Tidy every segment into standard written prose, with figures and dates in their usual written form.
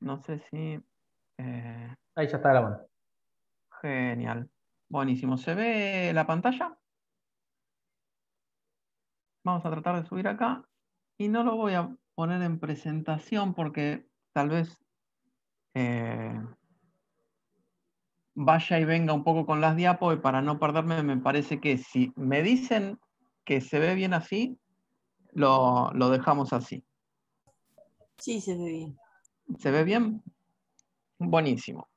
No sé si... Ahí ya está grabando. genial. Buenísimo. ¿Se ve la pantalla? Vamos a tratar de subir acá. Y no lo voy a poner en presentación porque tal vez eh, vaya y venga un poco con las diapos y para no perderme me parece que si me dicen que se ve bien así, lo dejamos así. Sí, se ve bien. ¿Se ve bien? Buenísimo.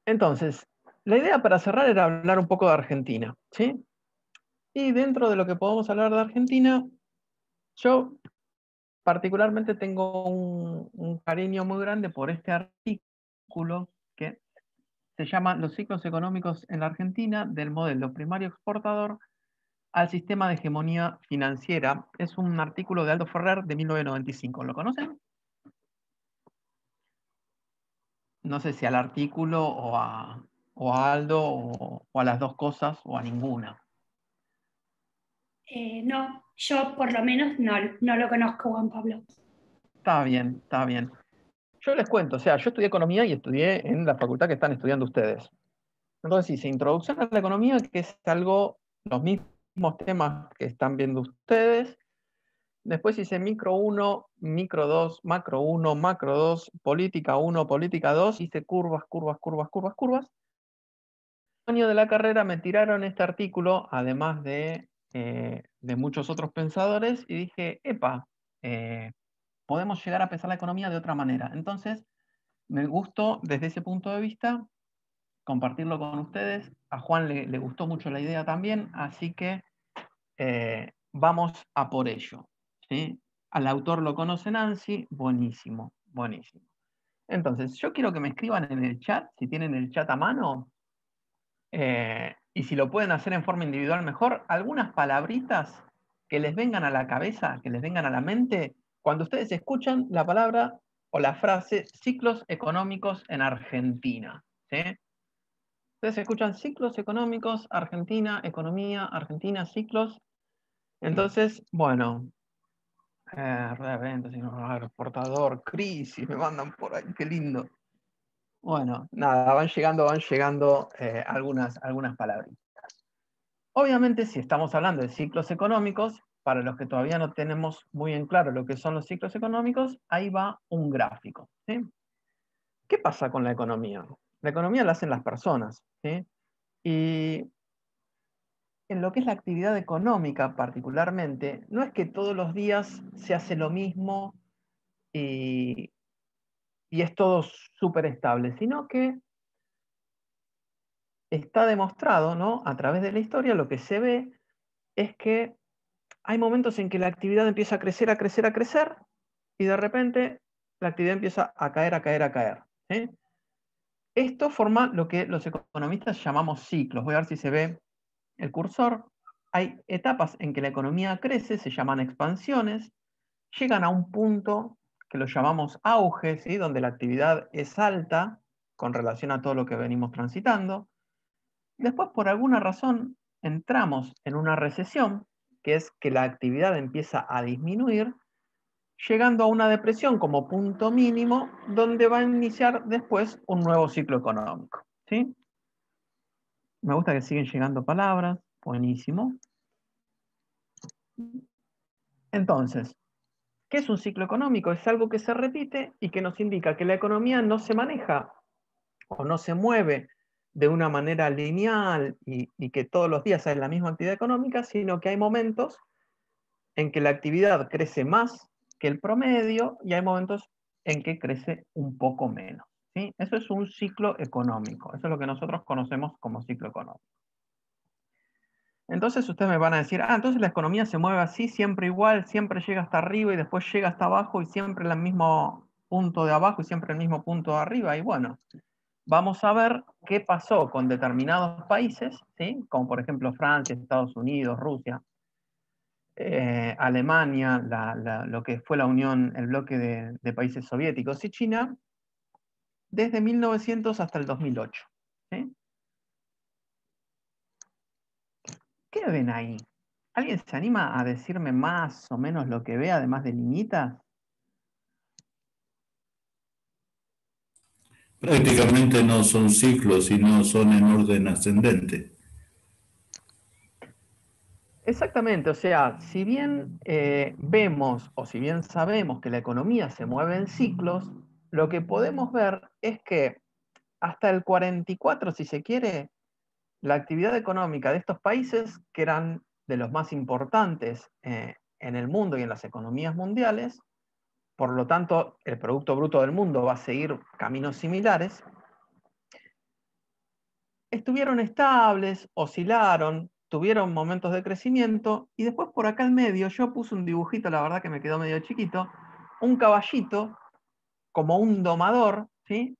Entonces, la idea para cerrar era hablar un poco de Argentina, ¿sí? Y dentro de lo que podemos hablar de Argentina, yo particularmente tengo un cariño muy grande por este artículo que se llama Los ciclos económicos en la Argentina, del modelo primario exportador al sistema de hegemonía financiera. Es un artículo de Aldo Ferrer de 1995. ¿Lo conocen? No sé si al artículo o a Aldo o a las dos cosas o a ninguna. No, yo por lo menos no lo conozco, Juan Pablo. Está bien, está bien. Yo les cuento, o sea, yo estudié economía y estudié en la facultad que están estudiando ustedes. Entonces hice introducción a la economía, que es algo, los mismos temas que están viendo ustedes. Después hice micro 1, micro 2, macro 1, macro 2, política 1, política 2. Hice curvas, curvas, curvas, curvas, curvas. El año de la carrera me tiraron este artículo, además de muchos otros pensadores, y dije, epa, podemos llegar a pensar la economía de otra manera. Entonces, me gustó desde ese punto de vista compartirlo con ustedes. A Juan le gustó mucho la idea también, así que vamos a por ello. ¿Sí? Al autor lo conoce Nancy, buenísimo, buenísimo. Entonces, yo quiero que me escriban en el chat, si tienen el chat a mano, y si lo pueden hacer en forma individual mejor, algunas palabritas que les vengan a la cabeza, que les vengan a la mente, cuando ustedes escuchan la palabra o la frase ciclos económicos en Argentina. ¿Sí? Ustedes escuchan ciclos económicos, Argentina, economía, Argentina, ciclos. Entonces, bueno, rueda de ventas, exportador, crisis, me mandan por ahí, qué lindo. Bueno, nada, van llegando algunas palabras. Obviamente, si estamos hablando de ciclos económicos, para los que todavía no tenemos muy en claro lo que son los ciclos económicos, ahí va un gráfico. ¿Sí? ¿Qué pasa con la economía? La economía la hacen las personas. ¿Sí? Y en lo que es la actividad económica particularmente, no es que todos los días se hace lo mismo y, y es todo súper estable, sino que está demostrado, ¿no? A través de la historia, lo que se ve es que hay momentos en que la actividad empieza a crecer, a crecer, a crecer, y de repente la actividad empieza a caer, a caer, a caer. ¿Sí? Esto forma lo que los economistas llamamos ciclos. Voy a ver si se ve el cursor. Hay etapas en que la economía crece, se llaman expansiones, llegan a un punto que lo llamamos auge, ¿sí? Donde la actividad es alta con relación a todo lo que venimos transitando. Después, por alguna razón, entramos en una recesión, que es que la actividad empieza a disminuir, llegando a una depresión como punto mínimo, donde va a iniciar después un nuevo ciclo económico. ¿Sí? Me gusta que siguen llegando palabras, buenísimo. Entonces, ¿qué es un ciclo económico? Es algo que se repite y que nos indica que la economía no se maneja o no se mueve de una manera lineal y que todos los días hay la misma actividad económica, sino que hay momentos en que la actividad crece más que el promedio y hay momentos en que crece un poco menos. ¿Sí? Eso es un ciclo económico. Eso es lo que nosotros conocemos como ciclo económico. Entonces ustedes me van a decir, entonces la economía se mueve así, siempre igual, siempre llega hasta arriba y después llega hasta abajo y siempre en el mismo punto de abajo y siempre el mismo punto de arriba. Y bueno, vamos a ver qué pasó con determinados países, ¿sí? Como por ejemplo Francia, Estados Unidos, Rusia, Alemania, lo que fue la Unión, el bloque de países soviéticos y China, desde 1900 hasta el 2008. ¿Sí? ¿Qué ven ahí? ¿Alguien se anima a decirme más o menos lo que ve, además de limitas? Prácticamente no son ciclos, sino son en orden ascendente. Exactamente, o sea, si bien vemos o si bien sabemos que la economía se mueve en ciclos, lo que podemos ver es que hasta el 44, si se quiere, la actividad económica de estos países, que eran de los más importantes en el mundo y en las economías mundiales, por lo tanto, el Producto Bruto del mundo va a seguir caminos similares, estuvieron estables, oscilaron, tuvieron momentos de crecimiento, y después por acá al medio yo puse un dibujito, la verdad que me quedó medio chiquito, un caballito como un domador, ¿sí?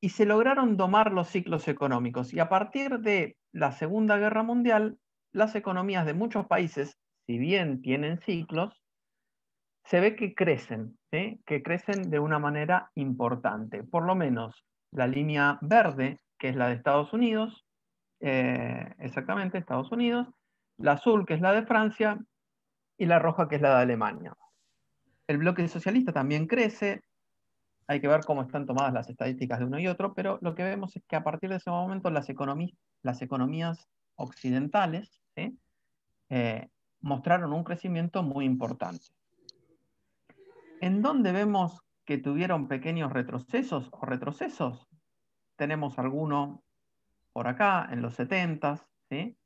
Y se lograron domar los ciclos económicos. Y a partir de la Segunda Guerra Mundial, las economías de muchos países, si bien tienen ciclos, se ve que crecen, ¿sí? Que crecen de una manera importante. Por lo menos la línea verde, que es la de Estados Unidos, exactamente Estados Unidos, la azul, que es la de Francia, y la roja, que es la de Alemania. El bloque socialista también crece, hay que ver cómo están tomadas las estadísticas de uno y otro, pero lo que vemos es que a partir de ese momento las economías occidentales, ¿sí? Mostraron un crecimiento muy importante. ¿En dónde vemos que tuvieron pequeños retrocesos o retrocesos? Tenemos alguno por acá, en los 70s, ¿sí?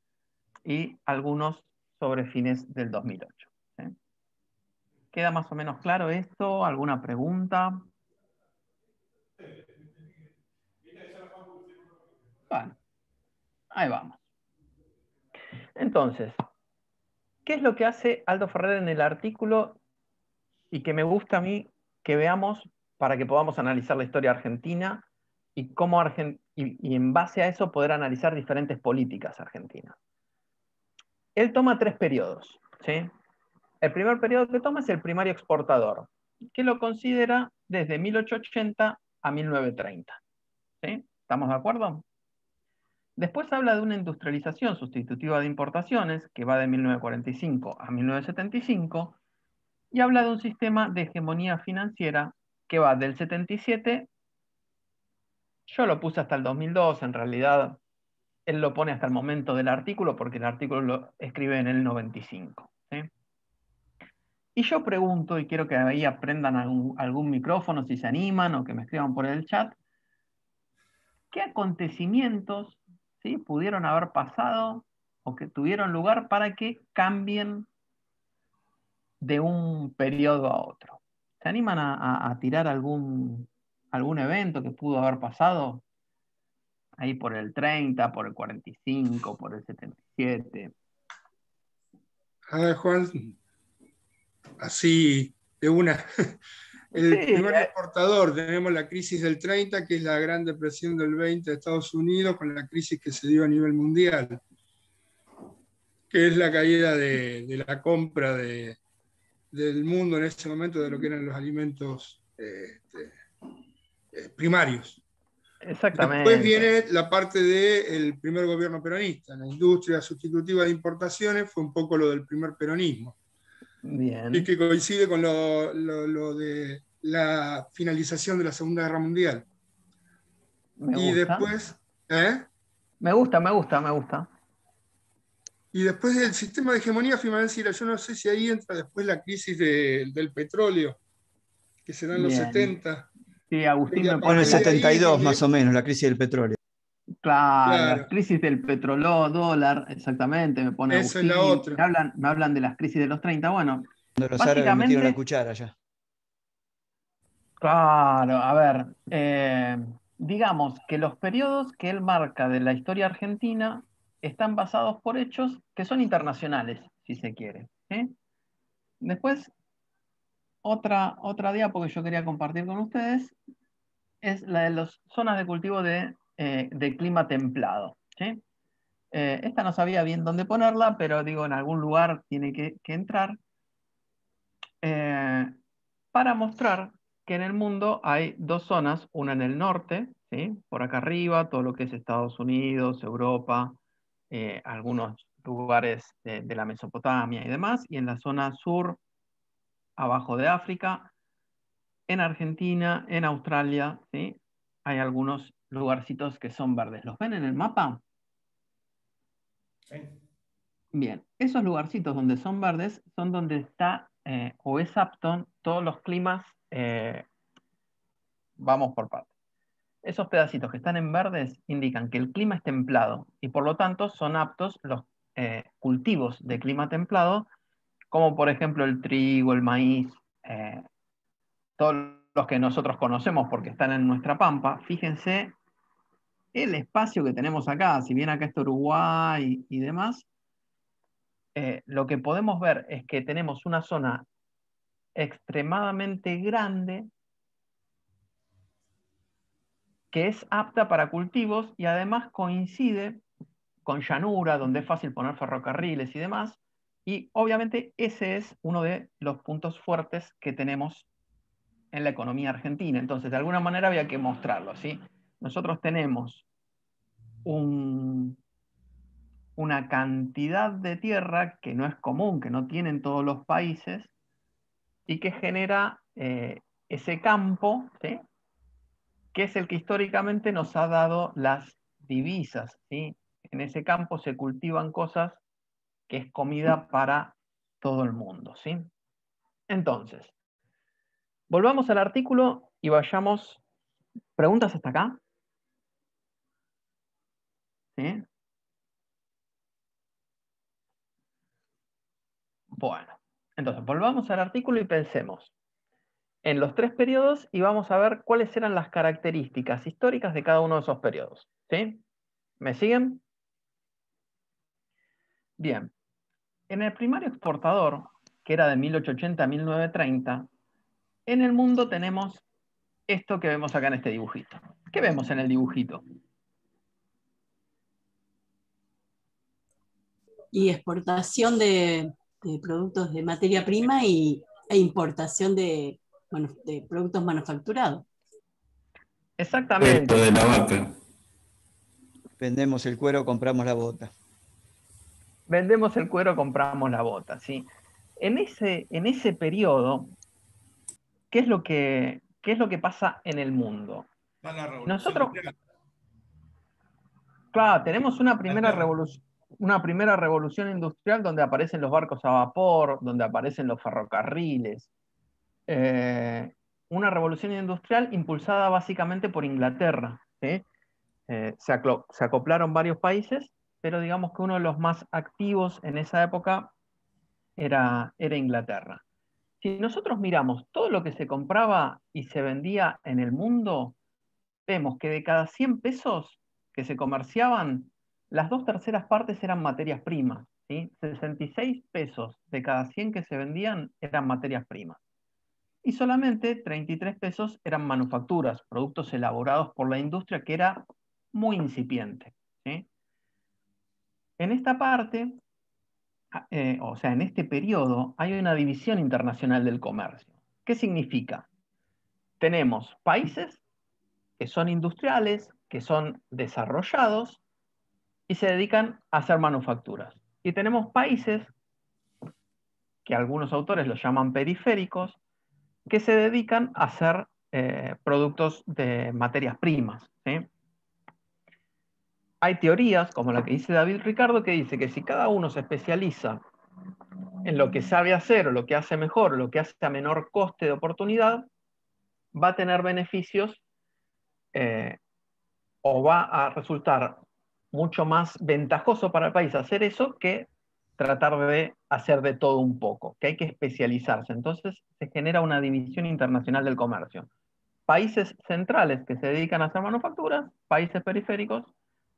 Y algunos sobre fines del 2008. ¿Sí? ¿Queda más o menos claro esto? ¿Alguna pregunta? Bueno, ahí vamos. Entonces, ¿qué es lo que hace Aldo Ferrer en el artículo y que me gusta a mí que veamos para que podamos analizar la historia argentina y cómo y en base a eso poder analizar diferentes políticas argentinas? Él toma 3 periodos, ¿sí? El primer periodo que toma es el primario exportador, que lo considera desde 1880 a 1930. ¿Sí? ¿Estamos de acuerdo? Después habla de una industrialización sustitutiva de importaciones, que va de 1945 a 1975, y habla de un sistema de hegemonía financiera que va del 77, yo lo puse hasta el 2002, en realidad él lo pone hasta el momento del artículo, porque el artículo lo escribe en el 95. ¿Sí? Y yo pregunto, y quiero que ahí aprendan algún micrófono si se animan o que me escriban por el chat, ¿qué acontecimientos, ¿sí? Pudieron haber pasado o que tuvieron lugar para que cambien de un periodo a otro? ¿Se animan a tirar algún evento que pudo haber pasado ahí por el 30, por el 45, por el 77? A ver, Juan, así de una. El Sí, primer exportador, tenemos la crisis del 30, que es la Gran Depresión del 20 de Estados Unidos, con la crisis que se dio a nivel mundial, que es la caída de la compra del mundo en ese momento de lo que eran los alimentos primarios. exactamente. Después viene la parte del primer gobierno peronista. La industria sustitutiva de importaciones fue un poco lo del primer peronismo. Bien. Y que coincide con lo de la finalización de la Segunda Guerra Mundial. Me gusta. Después, Me gusta. Y después del sistema de hegemonía financiera, yo no sé si ahí entra después la crisis del petróleo, que se da en los 70. Sí, Agustín me Bueno, pone... el 72 más o menos, la crisis del petróleo. Claro, la crisis del petrodólar, exactamente, me pone Esa Agustín. es la otra. Me hablan de las crisis de los 30. Bueno, Cuando los árabes metieron la cuchara ya. Claro, a ver, digamos que los periodos que él marca de la historia argentina están basados por hechos que son internacionales, si se quiere. ¿Sí? Después, otra diapo que yo quería compartir con ustedes es la de las zonas de cultivo de clima templado. ¿Sí? Esta no sabía bien dónde ponerla, pero digo, en algún lugar tiene que entrar, para mostrar que en el mundo hay 2 zonas, una en el norte, ¿sí? Por acá arriba, todo lo que es Estados Unidos, Europa, algunos lugares de la Mesopotamia y demás, y en la zona sur, abajo de África, en Argentina, en Australia, ¿sí? hay algunos lugarcitos que son verdes. ¿Los ven en el mapa? Sí. Bien, esos lugarcitos donde son verdes son donde está o es apto todos los climas. Vamos por partes. Esos pedacitos que están en verdes indican que el clima es templado y por lo tanto son aptos los cultivos de clima templado, como por ejemplo el trigo, el maíz, todos los que nosotros conocemos porque están en nuestra pampa. Fíjense el espacio que tenemos acá, si bien acá está Uruguay y demás, lo que podemos ver es que tenemos una zona extremadamente grande que es apta para cultivos y además coincide con llanura, donde es fácil poner ferrocarriles y demás, y obviamente ese es uno de los puntos fuertes que tenemos en la economía argentina. Entonces, de alguna manera había que mostrarlo, ¿sí? Nosotros tenemos una cantidad de tierra que no es común, que no tienen todos los países, y que genera ese campo, ¿sí? Que es el que históricamente nos ha dado las divisas, ¿sí? En ese campo se cultivan cosas que es comida para todo el mundo, ¿sí? Entonces, volvamos al artículo y vayamos. ¿Preguntas hasta acá? ¿Sí? Bueno, entonces volvamos al artículo y pensemos en los 3 periodos y vamos a ver cuáles eran las características históricas de cada uno de esos periodos. ¿Sí? ¿Me siguen? Bien. En el primario exportador, que era de 1880 a 1930, en el mundo tenemos esto que vemos acá en este dibujito. ¿Qué vemos en el dibujito? Y exportación de productos de materia prima e importación de productos manufacturados. Exactamente. Esto de la vaca. Vendemos el cuero, compramos la bota. Vendemos el cuero, compramos la bota, ¿sí? En ese periodo, ¿qué es lo que pasa en el mundo? Está la revolución Nosotros, industrial. claro, tenemos una primera revolución industrial donde aparecen los barcos a vapor, donde aparecen los ferrocarriles. Una revolución industrial impulsada básicamente por Inglaterra, ¿sí? Se acoplaron varios países, pero digamos que uno de los más activos en esa época era Inglaterra. Si nosotros miramos todo lo que se compraba y se vendía en el mundo, vemos que de cada 100 pesos que se comerciaban, las 2/3 partes eran materias primas, ¿sí? 66 pesos de cada 100 que se vendían eran materias primas. Y solamente 33 pesos eran manufacturas, productos elaborados por la industria que era muy incipiente, ¿sí? En esta parte, o sea, en este periodo, hay una división internacional del comercio. ¿Qué significa? Tenemos países que son industriales, que son desarrollados y se dedican a hacer manufacturas. Y tenemos países que algunos autores los llaman periféricos, que se dedican a hacer productos de materias primas, ¿sí? Hay teorías, como la que dice David Ricardo, que dice que si cada uno se especializa en lo que sabe hacer o lo que hace mejor, o lo que hace a menor coste de oportunidad, va a tener beneficios o va a resultar mucho más ventajoso para el país hacer eso que tratar de hacer de todo un poco, que hay que especializarse. Entonces se genera una división internacional del comercio. Países centrales que se dedican a hacer manufacturas, países periféricos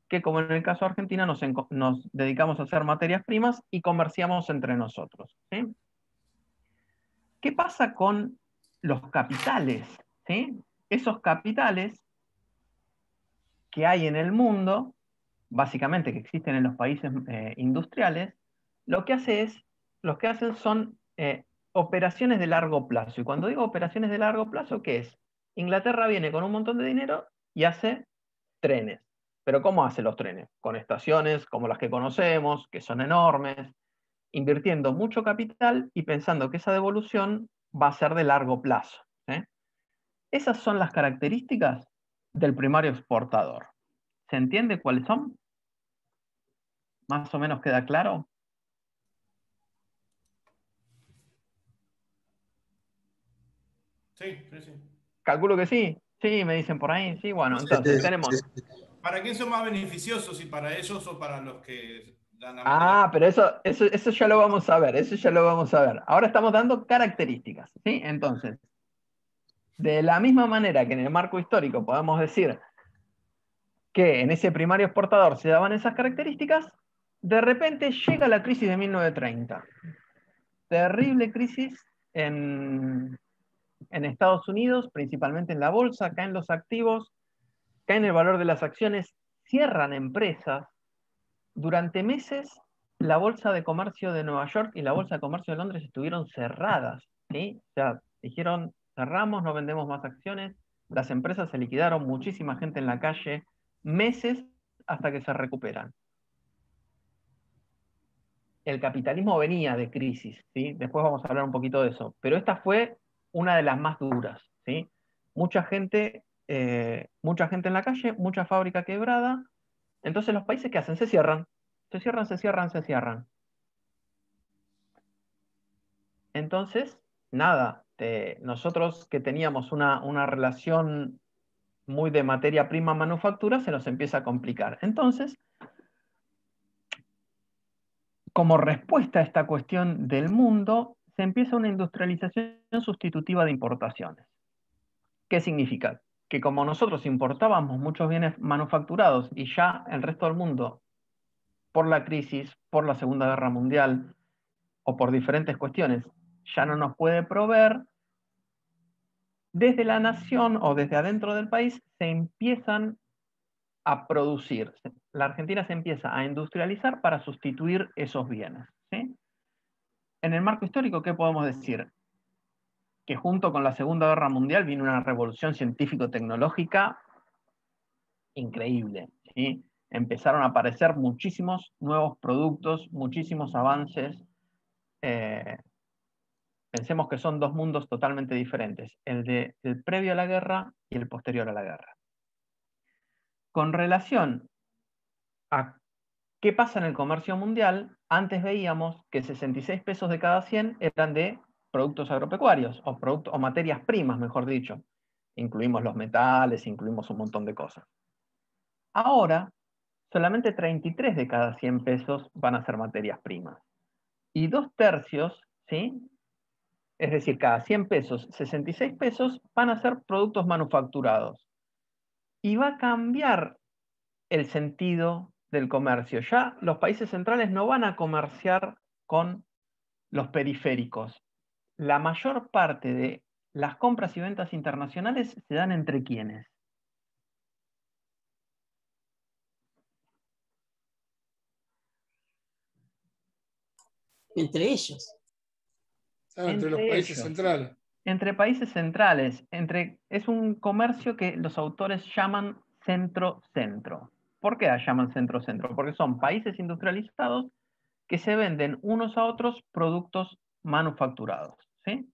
que, como en el caso de Argentina, nos dedicamos a hacer materias primas y comerciamos entre nosotros, ¿sí? ¿Qué pasa con los capitales? ¿Sí? Esos capitales que hay en el mundo, básicamente que existen en los países industriales, lo que hacen son operaciones de largo plazo. Y cuando digo operaciones de largo plazo, ¿qué es? Inglaterra viene con un montón de dinero y hace trenes. Pero ¿cómo hace los trenes? Con estaciones como las que conocemos, que son enormes, invirtiendo mucho capital y pensando que esa devolución va a ser de largo plazo, ¿sí? Esas son las características del primario exportador. ¿Se entiende cuáles son? ¿Más o menos queda claro? Sí, sí, sí. Calculo que sí. Sí, me dicen por ahí. Sí, bueno, entonces tenemos... ¿Para quién son más beneficiosos? ¿Si para ellos o para los que dan la materia? Ah, pero eso ya lo vamos a ver, eso ya lo vamos a ver. Ahora estamos dando características, ¿sí? Entonces, de la misma manera que en el marco histórico podemos decir que en ese primario exportador se daban esas características, de repente llega la crisis de 1930. Terrible crisis en Estados Unidos, principalmente en la bolsa, caen los activos, caen el valor de las acciones, cierran empresas. Durante meses, la Bolsa de Comercio de Nueva York y la Bolsa de Comercio de Londres estuvieron cerradas, ¿sí? O sea, dijeron, cerramos, no vendemos más acciones, las empresas se liquidaron, muchísima gente en la calle, meses hasta que se recuperan. El capitalismo venía de crisis, ¿sí? Después vamos a hablar un poquito de eso, pero esta fue una de las más duras, ¿sí? Mucha gente en la calle, mucha fábrica quebrada. Entonces los países, ¿qué hacen? Se cierran. Se cierran, se cierran, se cierran. Entonces, nada, nosotros que teníamos una relación muy de materia prima manufactura, se nos empieza a complicar. Entonces, como respuesta a esta cuestión del mundo, se empieza una industrialización sustitutiva de importaciones. ¿Qué significa? Que como nosotros importábamos muchos bienes manufacturados y ya el resto del mundo, por la crisis, por la Segunda Guerra Mundial o por diferentes cuestiones, ya no nos puede proveer, desde la nación o desde adentro del país se empiezan a producir. La Argentina se empieza a industrializar para sustituir esos bienes, ¿sí? En el marco histórico, ¿qué podemos decir? Que junto con la Segunda Guerra Mundial vino una revolución científico-tecnológica increíble, ¿sí? Empezaron a aparecer muchísimos nuevos productos, muchísimos avances. Pensemos que son dos mundos totalmente diferentes, el previo a la guerra y el posterior a la guerra. Con relación a qué pasa en el comercio mundial, antes veíamos que 66 pesos de cada 100 eran de productos agropecuarios, o materias primas, mejor dicho. Incluimos los metales, incluimos un montón de cosas. Ahora, solamente 33 de cada 100 pesos van a ser materias primas. Y 2/3, ¿sí? Es decir, cada 100 pesos, 66 pesos van a ser productos manufacturados. Y va a cambiar el sentido del comercio. Ya los países centrales no van a comerciar con los periféricos. La mayor parte de las compras y ventas internacionales se dan entre quienes. Entre ellos. Entre los países ellos. centrales. Entre países centrales. Es un comercio que los autores llaman centro-centro. ¿Por qué llaman centro-centro? Porque son países industrializados que se venden unos a otros productos manufacturados, ¿sí?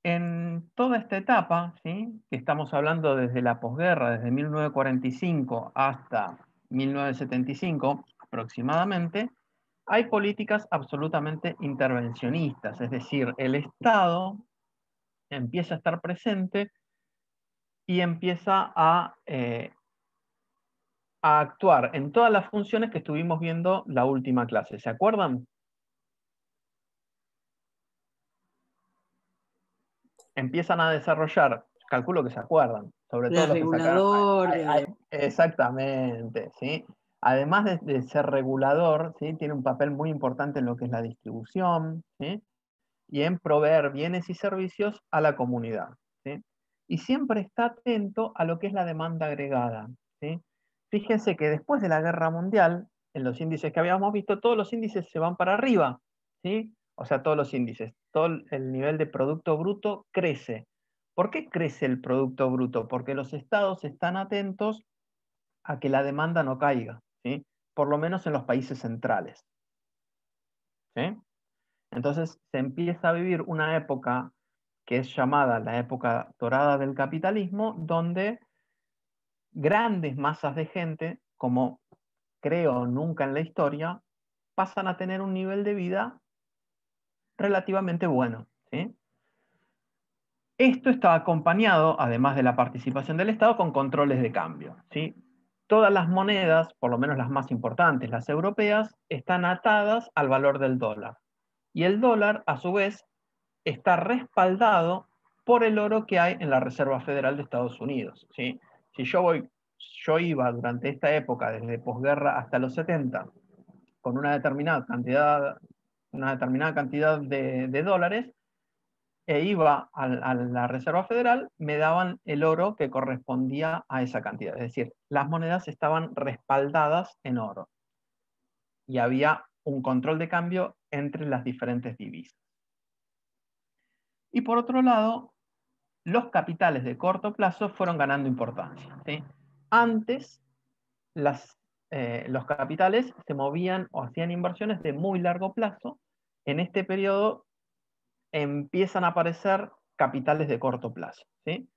En toda esta etapa, ¿sí? Que estamos hablando desde la posguerra, desde 1945 hasta 1975 aproximadamente, hay políticas absolutamente intervencionistas, es decir, el Estado empieza a estar presente y empieza a actuar en todas las funciones que estuvimos viendo la última clase. ¿Se acuerdan? Empiezan a desarrollar, calculo que se acuerdan, sobre todo los que sacaron. Regulador. Exactamente, ¿sí? Además de ser regulador, ¿sí? Tiene un papel muy importante en lo que es la distribución, ¿sí? Y en proveer bienes y servicios a la comunidad, ¿sí? Y siempre está atento a lo que es la demanda agregada, ¿sí? Fíjense que después de la Guerra Mundial, en los índices que habíamos visto, todos los índices se van para arriba, ¿sí? O sea, todos los índices, todo el nivel de Producto Bruto crece. ¿Por qué crece el Producto Bruto? Porque los estados están atentos a que la demanda no caiga, ¿sí? Por lo menos en los países centrales, ¿sí? Entonces se empieza a vivir una época que es llamada la época dorada del capitalismo, donde grandes masas de gente, como creo nunca en la historia, pasan a tener un nivel de vida relativamente bueno, ¿sí? Esto estaba acompañado, además de la participación del Estado, con controles de cambio, ¿sí? Todas las monedas, por lo menos las más importantes, las europeas, están atadas al valor del dólar. Y el dólar, a su vez, está respaldado por el oro que hay en la Reserva Federal de Estados Unidos, ¿sí? Si yo iba durante esta época, desde posguerra hasta los 70, con una determinada cantidad de dólares, e iba a la Reserva Federal, me daban el oro que correspondía a esa cantidad. Es decir, las monedas estaban respaldadas en oro. Y había un control de cambio entre las diferentes divisas. Y por otro lado, los capitales de corto plazo fueron ganando importancia, ¿sí? Antes, los capitales se movían o hacían inversiones de muy largo plazo. En este periodo empiezan a aparecer capitales de corto plazo, ¿sí?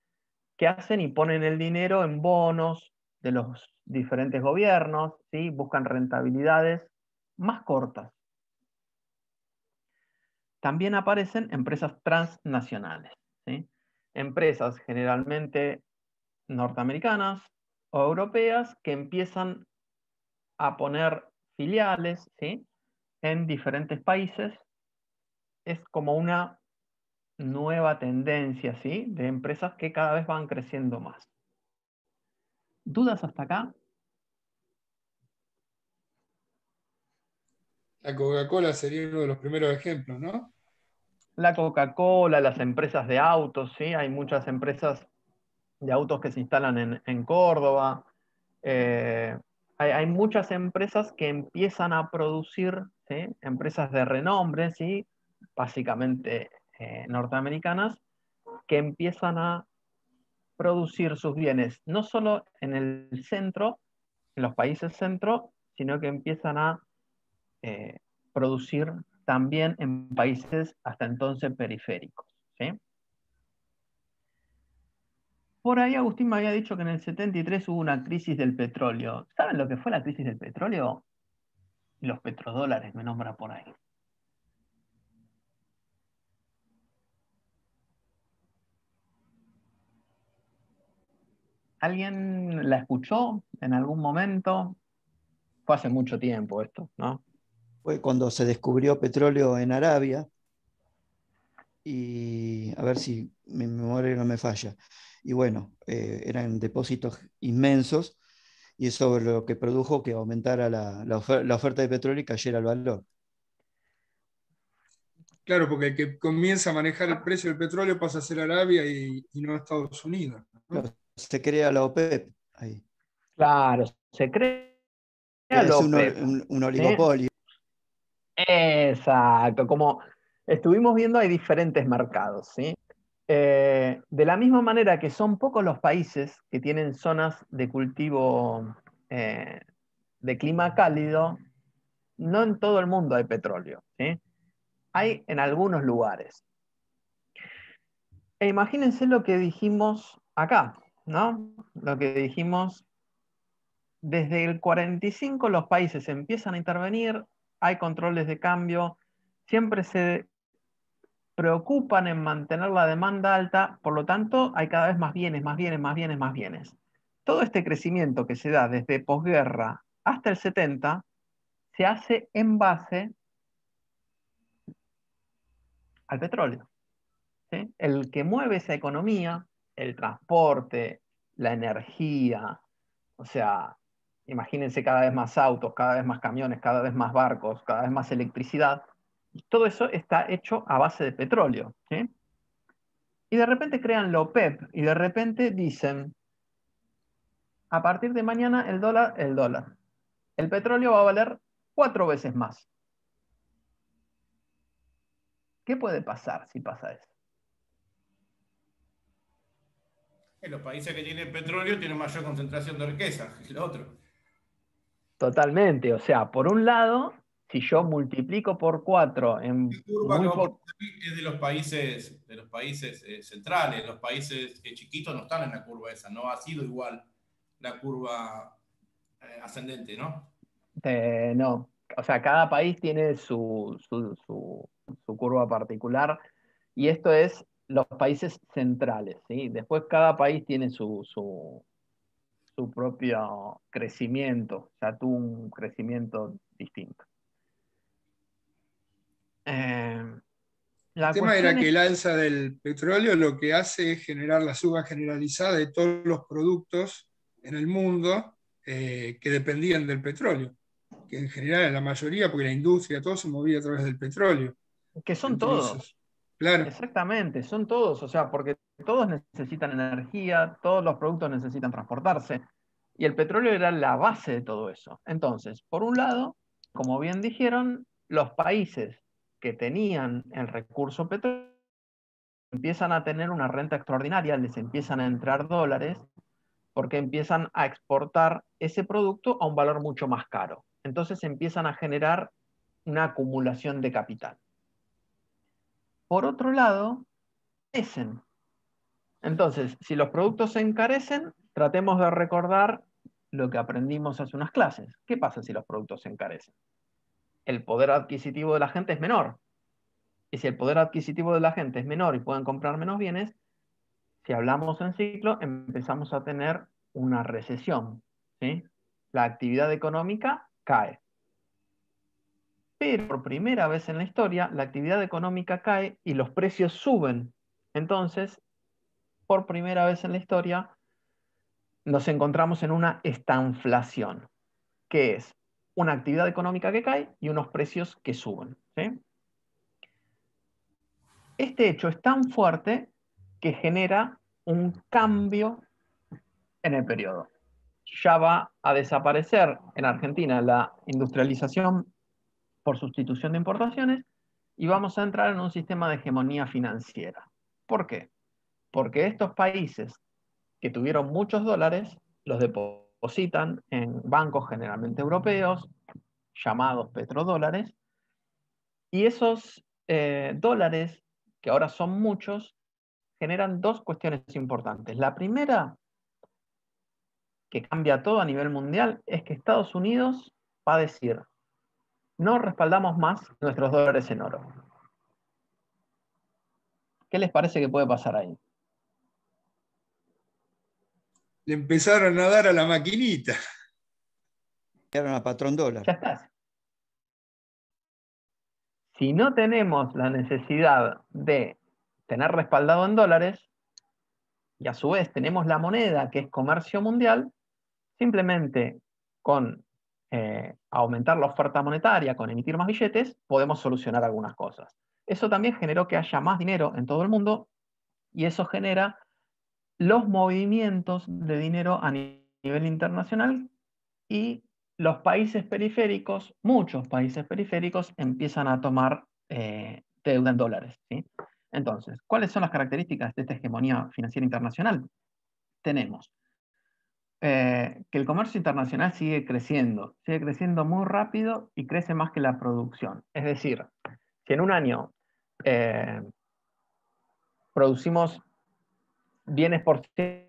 Que hacen y ponen el dinero en bonos de los diferentes gobiernos, ¿sí? Buscan rentabilidades más cortas. También aparecen empresas transnacionales, ¿sí? Empresas generalmente norteamericanas o europeas que empiezan a poner filiales, ¿sí? En diferentes países. Es como una nueva tendencia, ¿sí? De empresas que cada vez van creciendo más. ¿Dudas hasta acá? La Coca-Cola sería uno de los primeros ejemplos, ¿no? La Coca-Cola, las empresas de autos, ¿sí? Hay muchas empresas de autos que se instalan en Córdoba. Hay muchas empresas que empiezan a producir, ¿sí? Empresas de renombre, ¿sí? Básicamente norteamericanas, que empiezan a producir sus bienes no solo en el centro, en los países centro, sino que empiezan a producir también en países hasta entonces periféricos, ¿sí? Por ahí Agustín me había dicho que en el 73 hubo una crisis del petróleo. ¿Saben lo que fue la crisis del petróleo? Los petrodólares me nombra por ahí. ¿Alguien la escuchó en algún momento? Fue hace mucho tiempo esto, ¿no? Fue cuando se descubrió petróleo en Arabia, y a ver si mi memoria no me falla. Y bueno, eran depósitos inmensos, y eso lo que produjo que aumentara la oferta de petróleo y cayera el valor. Claro, porque el que comienza a manejar el precio del petróleo pasa a ser Arabia y no Estados Unidos, ¿no? Claro, se crea la OPEP ahí. Claro, se crea Es la un, OPEP, un ¿sí? oligopolio. Exacto, como estuvimos viendo hay diferentes mercados, ¿sí? De la misma manera que son pocos los países que tienen zonas de cultivo de clima cálido, no en todo el mundo hay petróleo, ¿sí? Hay en algunos lugares. E imagínense lo que dijimos acá, ¿no? Lo que dijimos, desde el 45 los países empiezan a intervenir, hay controles de cambio, siempre se preocupan en mantener la demanda alta, por lo tanto hay cada vez más bienes, más bienes, más bienes, más bienes. Todo este crecimiento que se da desde posguerra hasta el 70 se hace en base al petróleo, ¿sí? El que mueve esa economía, el transporte, la energía, o sea, imagínense cada vez más autos, cada vez más camiones, cada vez más barcos, cada vez más electricidad. Todo eso está hecho a base de petróleo, ¿sí? Y de repente crean la OPEP y de repente dicen, a partir de mañana el dólar. El petróleo va a valer 4 veces más. ¿Qué puede pasar si pasa eso? Los países que tienen petróleo tienen mayor concentración de riqueza que el otro. Totalmente. O sea, por un lado, Si yo multiplico por 4 en La curva muy que vos poco... pones ahí es de los países centrales. Los países chiquitos no están en la curva esa. No ha sido igual la curva ascendente, ¿no? No, o sea, cada país tiene su curva particular y esto es los países centrales, ¿sí? Después cada país tiene su propio crecimiento, o sea, tuvo un crecimiento distinto. El La tema era cuestión que es, el alza del petróleo lo que hace es generar la suba generalizada de todos los productos en el mundo que dependían del petróleo, que en general en la mayoría, porque la industria, todo se movía a través del petróleo. que son todos, Entonces, claro, exactamente, son todos, o sea, porque todos necesitan energía, todos los productos necesitan transportarse, y el petróleo era la base de todo eso. Entonces, por un lado, como bien dijeron, los países que tenían el recurso petróleo empiezan a tener una renta extraordinaria, les empiezan a entrar dólares, porque empiezan a exportar ese producto a un valor mucho más caro. Entonces empiezan a generar una acumulación de capital. Por otro lado, carecen. Entonces, si los productos se encarecen, tratemos de recordar lo que aprendimos hace unas clases. ¿Qué pasa si los productos se encarecen? El poder adquisitivo de la gente es menor. Y si el poder adquisitivo de la gente es menor y pueden comprar menos bienes, si hablamos en ciclo, empezamos a tener una recesión, ¿sí? La actividad económica cae. Pero por primera vez en la historia, la actividad económica cae y los precios suben. Entonces, por primera vez en la historia, nos encontramos en una estanflación, que es una actividad económica que cae y unos precios que suben, ¿sí? Este hecho es tan fuerte que genera un cambio en el periodo. Ya va a desaparecer en Argentina la industrialización por sustitución de importaciones y vamos a entrar en un sistema de hegemonía financiera. ¿Por qué? Porque estos países que tuvieron muchos dólares los depositan en bancos generalmente europeos, llamados petrodólares, y esos dólares, que ahora son muchos, generan dos cuestiones importantes. La primera, que cambia todo a nivel mundial, es que Estados Unidos va a decir, no respaldamos más nuestros dólares en oro. ¿Qué les parece que puede pasar ahí? le empezaron a dar a la maquinita. Llegaron a patrón dólar. Ya está. Si no tenemos la necesidad de tener respaldado en dólares, y a su vez tenemos la moneda que es comercio mundial, simplemente con aumentar la oferta monetaria, con emitir más billetes, podemos solucionar algunas cosas. Eso también generó que haya más dinero en todo el mundo y eso genera los movimientos de dinero a nivel internacional y los países periféricos, muchos países periféricos, empiezan a tomar deuda en dólares, ¿sí? Entonces, ¿cuáles son las características de esta hegemonía financiera internacional? Tenemos que el comercio internacional sigue creciendo muy rápido y crece más que la producción. Es decir, si en un año producimos bienes por 100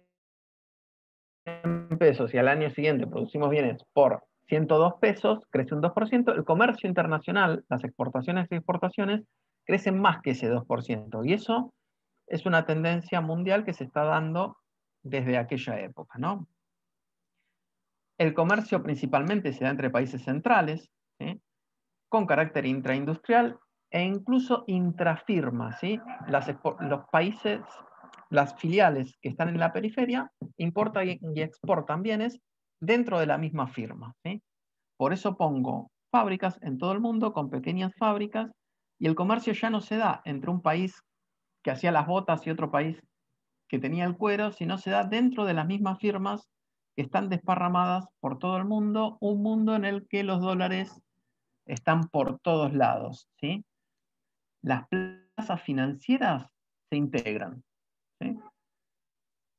pesos y al año siguiente producimos bienes por 102 pesos, crece un 2%, el comercio internacional, las exportaciones y exportaciones, crecen más que ese 2%. Y eso es una tendencia mundial que se está dando desde aquella época, ¿no? El comercio principalmente se da entre países centrales, ¿sí? Con carácter intraindustrial e incluso intrafirma, ¿sí? Los países, las filiales que están en la periferia, importan y exportan bienes dentro de la misma firma, ¿sí? Por eso pongo fábricas en todo el mundo con pequeñas fábricas y el comercio ya no se da entre un país que hacía las botas y otro país que tenía el cuero, sino se da dentro de las mismas firmas que están desparramadas por todo el mundo, un mundo en el que los dólares están por todos lados, ¿sí? Las plazas financieras se integran, ¿sí?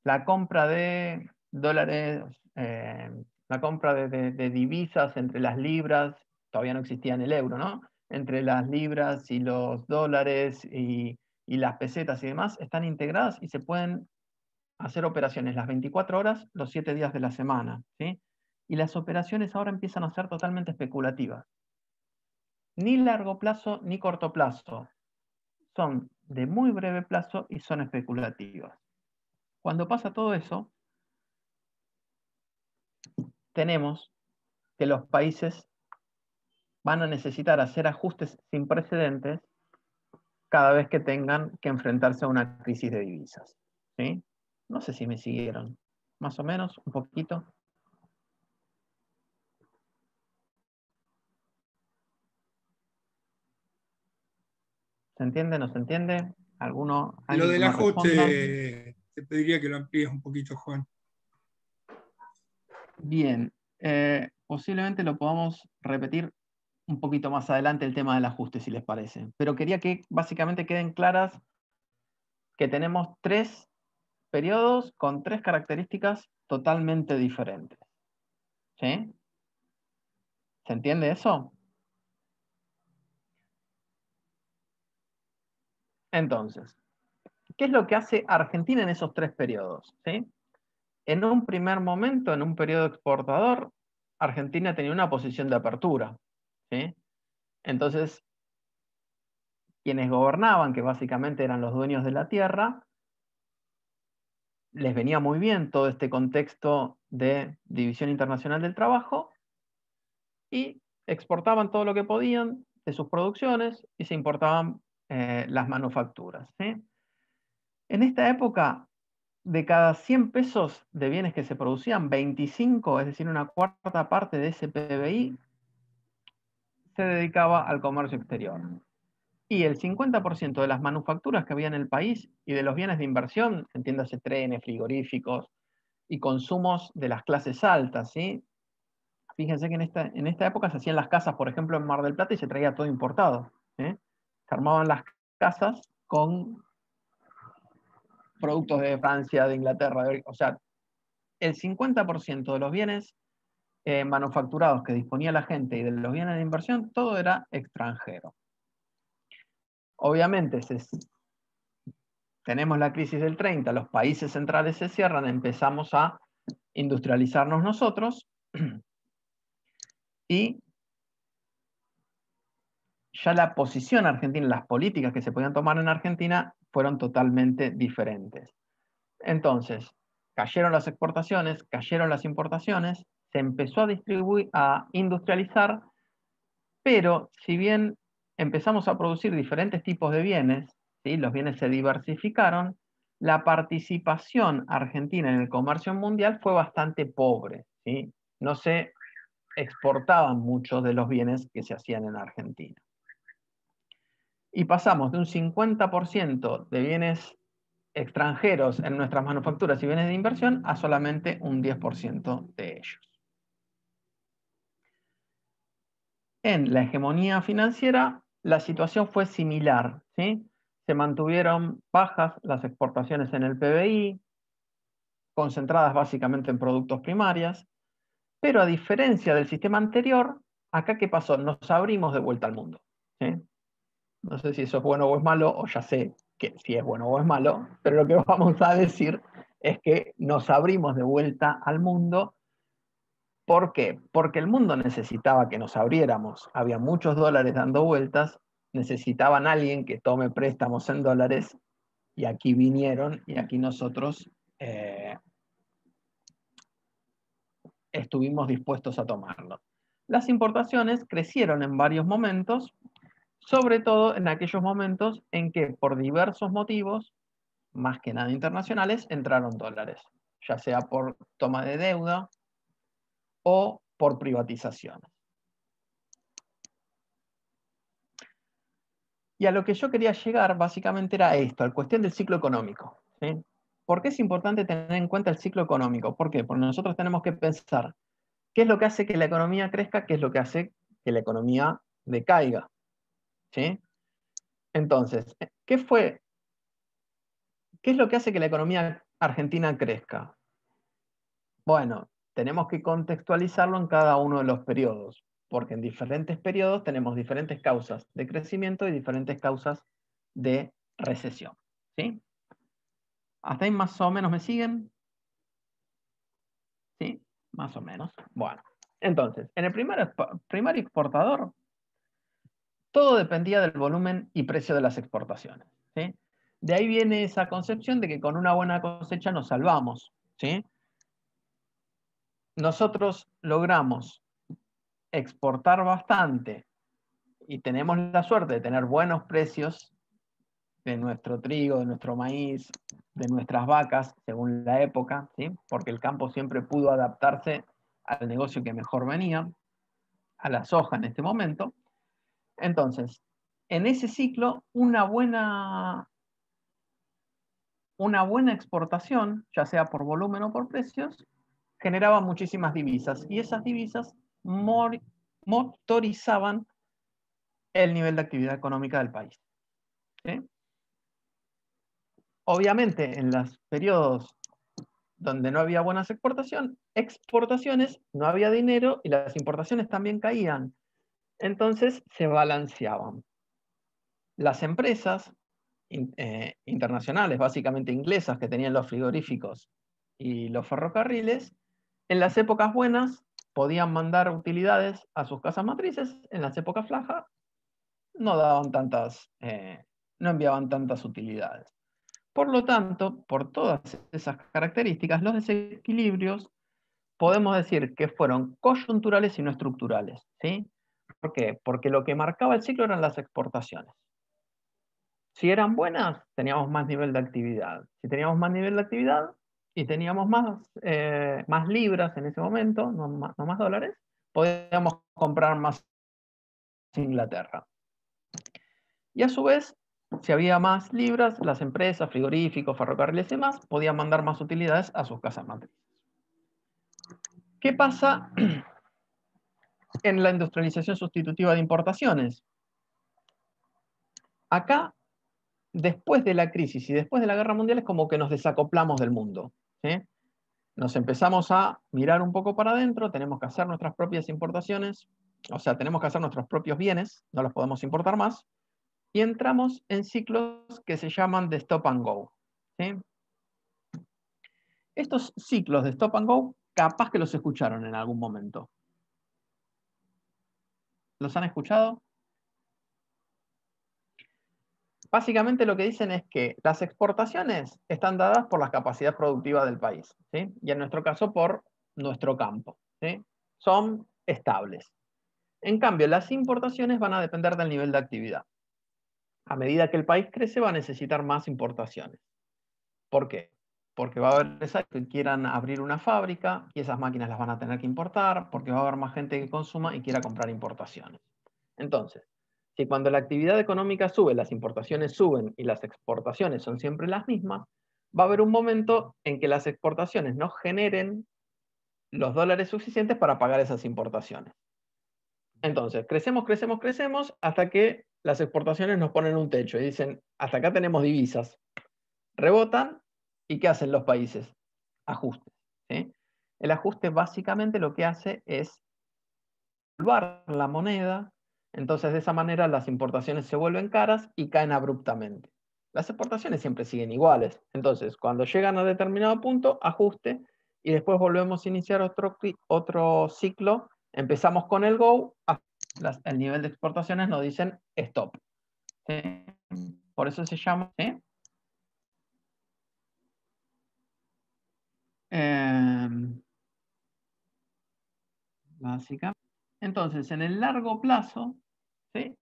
La compra de dólares, la compra de divisas entre las libras todavía no existía en el euro, ¿no? Entre las libras y los dólares y las pesetas y demás, están integradas y se pueden hacer operaciones las 24 horas, los 7 días de la semana, ¿sí? Y las operaciones ahora empiezan a ser totalmente especulativas. Ni largo plazo ni corto plazo. Son de muy breve plazo y son especulativas. Cuando pasa todo eso, tenemos que los países van a necesitar hacer ajustes sin precedentes cada vez que tengan que enfrentarse a una crisis de divisas, ¿sí? No sé si me siguieron. Más o menos, un poquito. ¿Se entiende? ¿No se entiende? ¿Alguno? Lo del que me responda? ajuste, te pediría que lo amplíes un poquito, Juan. Bien. Posiblemente lo podamos repetir un poquito más adelante el tema del ajuste, si les parece. Pero quería que básicamente queden claras que tenemos 3 periodos con 3 características totalmente diferentes. ¿Sí? ¿Se entiende eso? Entonces, ¿qué es lo que hace Argentina en esos 3 periodos? ¿Sí? En un primer momento, en un periodo exportador, Argentina tenía una posición de apertura, ¿sí? Entonces, quienes gobernaban, que básicamente eran los dueños de la tierra, les venía muy bien todo este contexto de división internacional del trabajo y exportaban todo lo que podían de sus producciones y se importaban las manufacturas, ¿sí? En esta época, de cada 100 pesos de bienes que se producían, 25, es decir, una cuarta parte de ese PBI, se dedicaba al comercio exterior. Y el 50% de las manufacturas que había en el país y de los bienes de inversión, entiéndase trenes, frigoríficos y consumos de las clases altas, ¿sí? Fíjense que en esta época se hacían las casas, por ejemplo, en Mar del Plata y se traía todo importado, ¿eh? Se armaban las casas con productos de Francia, de Inglaterra, o sea, el 50% de los bienes manufacturados que disponía la gente y de los bienes de inversión, todo era extranjero. Obviamente, tenemos la crisis del 30, los países centrales se cierran, empezamos a industrializarnos nosotros y ya la posición argentina, las políticas que se podían tomar en Argentina fueron totalmente diferentes. Entonces, cayeron las exportaciones, cayeron las importaciones, se empezó a distribuir, a industrializar, pero si bien empezamos a producir diferentes tipos de bienes, ¿sí? Los bienes se diversificaron, la participación argentina en el comercio mundial fue bastante pobre, ¿sí? No se exportaban muchos de los bienes que se hacían en Argentina. Y pasamos de un 50% de bienes extranjeros en nuestras manufacturas y bienes de inversión a solamente un 10% de ellos. En la hegemonía financiera, la situación fue similar, ¿sí? Se mantuvieron bajas las exportaciones en el PBI, concentradas básicamente en productos primarios, pero a diferencia del sistema anterior, acá ¿qué pasó? Nos abrimos de vuelta al mundo, ¿sí? No sé si eso es bueno o es malo, o ya sé que si es bueno o es malo, pero lo que vamos a decir es que nos abrimos de vuelta al mundo. ¿Por qué? Porque el mundo necesitaba que nos abriéramos. Había muchos dólares dando vueltas, necesitaban a alguien que tome préstamos en dólares, y aquí vinieron, y aquí nosotros estuvimos dispuestos a tomarlo. Las importaciones crecieron en varios momentos, sobre todo en aquellos momentos en que por diversos motivos, más que nada internacionales, entraron dólares, ya sea por toma de deuda o por privatizaciones. Y a lo que yo quería llegar básicamente era esto, la cuestión del ciclo económico, ¿sí? ¿Por qué es importante tener en cuenta el ciclo económico? ¿Por qué? Porque nosotros tenemos que pensar qué es lo que hace que la economía crezca, qué es lo que hace que la economía decaiga, ¿sí? Entonces, ¿qué es lo que hace que la economía argentina crezca? Bueno, tenemos que contextualizarlo en cada uno de los periodos. Porque en diferentes periodos tenemos diferentes causas de crecimiento y diferentes causas de recesión. ¿Sí? ¿Hasta ahí más o menos me siguen? ¿Sí? Más o menos. Bueno, entonces, en el primer exportador, todo dependía del volumen y precio de las exportaciones. ¿Sí? De ahí viene esa concepción de que con una buena cosecha nos salvamos. ¿Sí? Nosotros logramos exportar bastante y tenemos la suerte de tener buenos precios de nuestro trigo, de nuestro maíz, de nuestras vacas, según la época, ¿sí? Porque el campo siempre pudo adaptarse al negocio que mejor venía, a la soja en este momento. Entonces, en ese ciclo, una buena exportación, ya sea por volumen o por precios, generaba muchísimas divisas, y esas divisas motorizaban el nivel de actividad económica del país. ¿Sí? Obviamente, en los periodos donde no había buenas exportaciones, no había dinero y las importaciones también caían. Entonces se balanceaban. Las empresas internacionales, básicamente inglesas, que tenían los frigoríficos y los ferrocarriles, en las épocas buenas podían mandar utilidades a sus casas matrices, en las épocas flojas no enviaban tantas utilidades. Por lo tanto, por todas esas características, los desequilibrios podemos decir que fueron coyunturales y no estructurales. ¿Sí? ¿Por qué? Porque lo que marcaba el ciclo eran las exportaciones. Si eran buenas, teníamos más nivel de actividad. Si teníamos más nivel de actividad y teníamos más libras en ese momento, no más dólares, podíamos comprar más Inglaterra. Y a su vez, si había más libras, las empresas, frigoríficos, ferrocarriles y demás, podían mandar más utilidades a sus casas matrices. ¿Qué pasa en la industrialización sustitutiva de importaciones? Acá, después de la crisis y después de la guerra mundial, es como que nos desacoplamos del mundo. ¿Sí? Nos empezamos a mirar un poco para adentro, tenemos que hacer nuestras propias importaciones, o sea, tenemos que hacer nuestros propios bienes, no los podemos importar más, y entramos en ciclos que se llaman de stop and go. ¿Sí? Estos ciclos de stop and go, capaz que los escucharon en algún momento. ¿Los han escuchado? Básicamente lo que dicen es que las exportaciones están dadas por la capacidad productiva del país, ¿sí? Y en nuestro caso por nuestro campo, ¿sí? Son estables. En cambio, las importaciones van a depender del nivel de actividad. A medida que el país crece, va a necesitar más importaciones. ¿Por qué? Porque va a haber empresas que quieran abrir una fábrica y esas máquinas las van a tener que importar, porque va a haber más gente que consuma y quiera comprar importaciones. Entonces, si cuando la actividad económica sube, las importaciones suben y las exportaciones son siempre las mismas, va a haber un momento en que las exportaciones no generen los dólares suficientes para pagar esas importaciones. Entonces, crecemos hasta que las exportaciones nos ponen un techo y dicen, hasta acá tenemos divisas. Rebotan, ¿y qué hacen los países? Ajustes. ¿Sí? El ajuste básicamente lo que hace es devaluar la moneda, entonces de esa manera las importaciones se vuelven caras y caen abruptamente. Las exportaciones siempre siguen iguales, entonces cuando llegan a determinado punto, ajuste, y después volvemos a iniciar otro ciclo, empezamos con el go, el nivel de exportaciones nos dicen stop. ¿Sí? Por eso se llama... ¿sí? Básicamente. Entonces, en el largo plazo, ¿sí?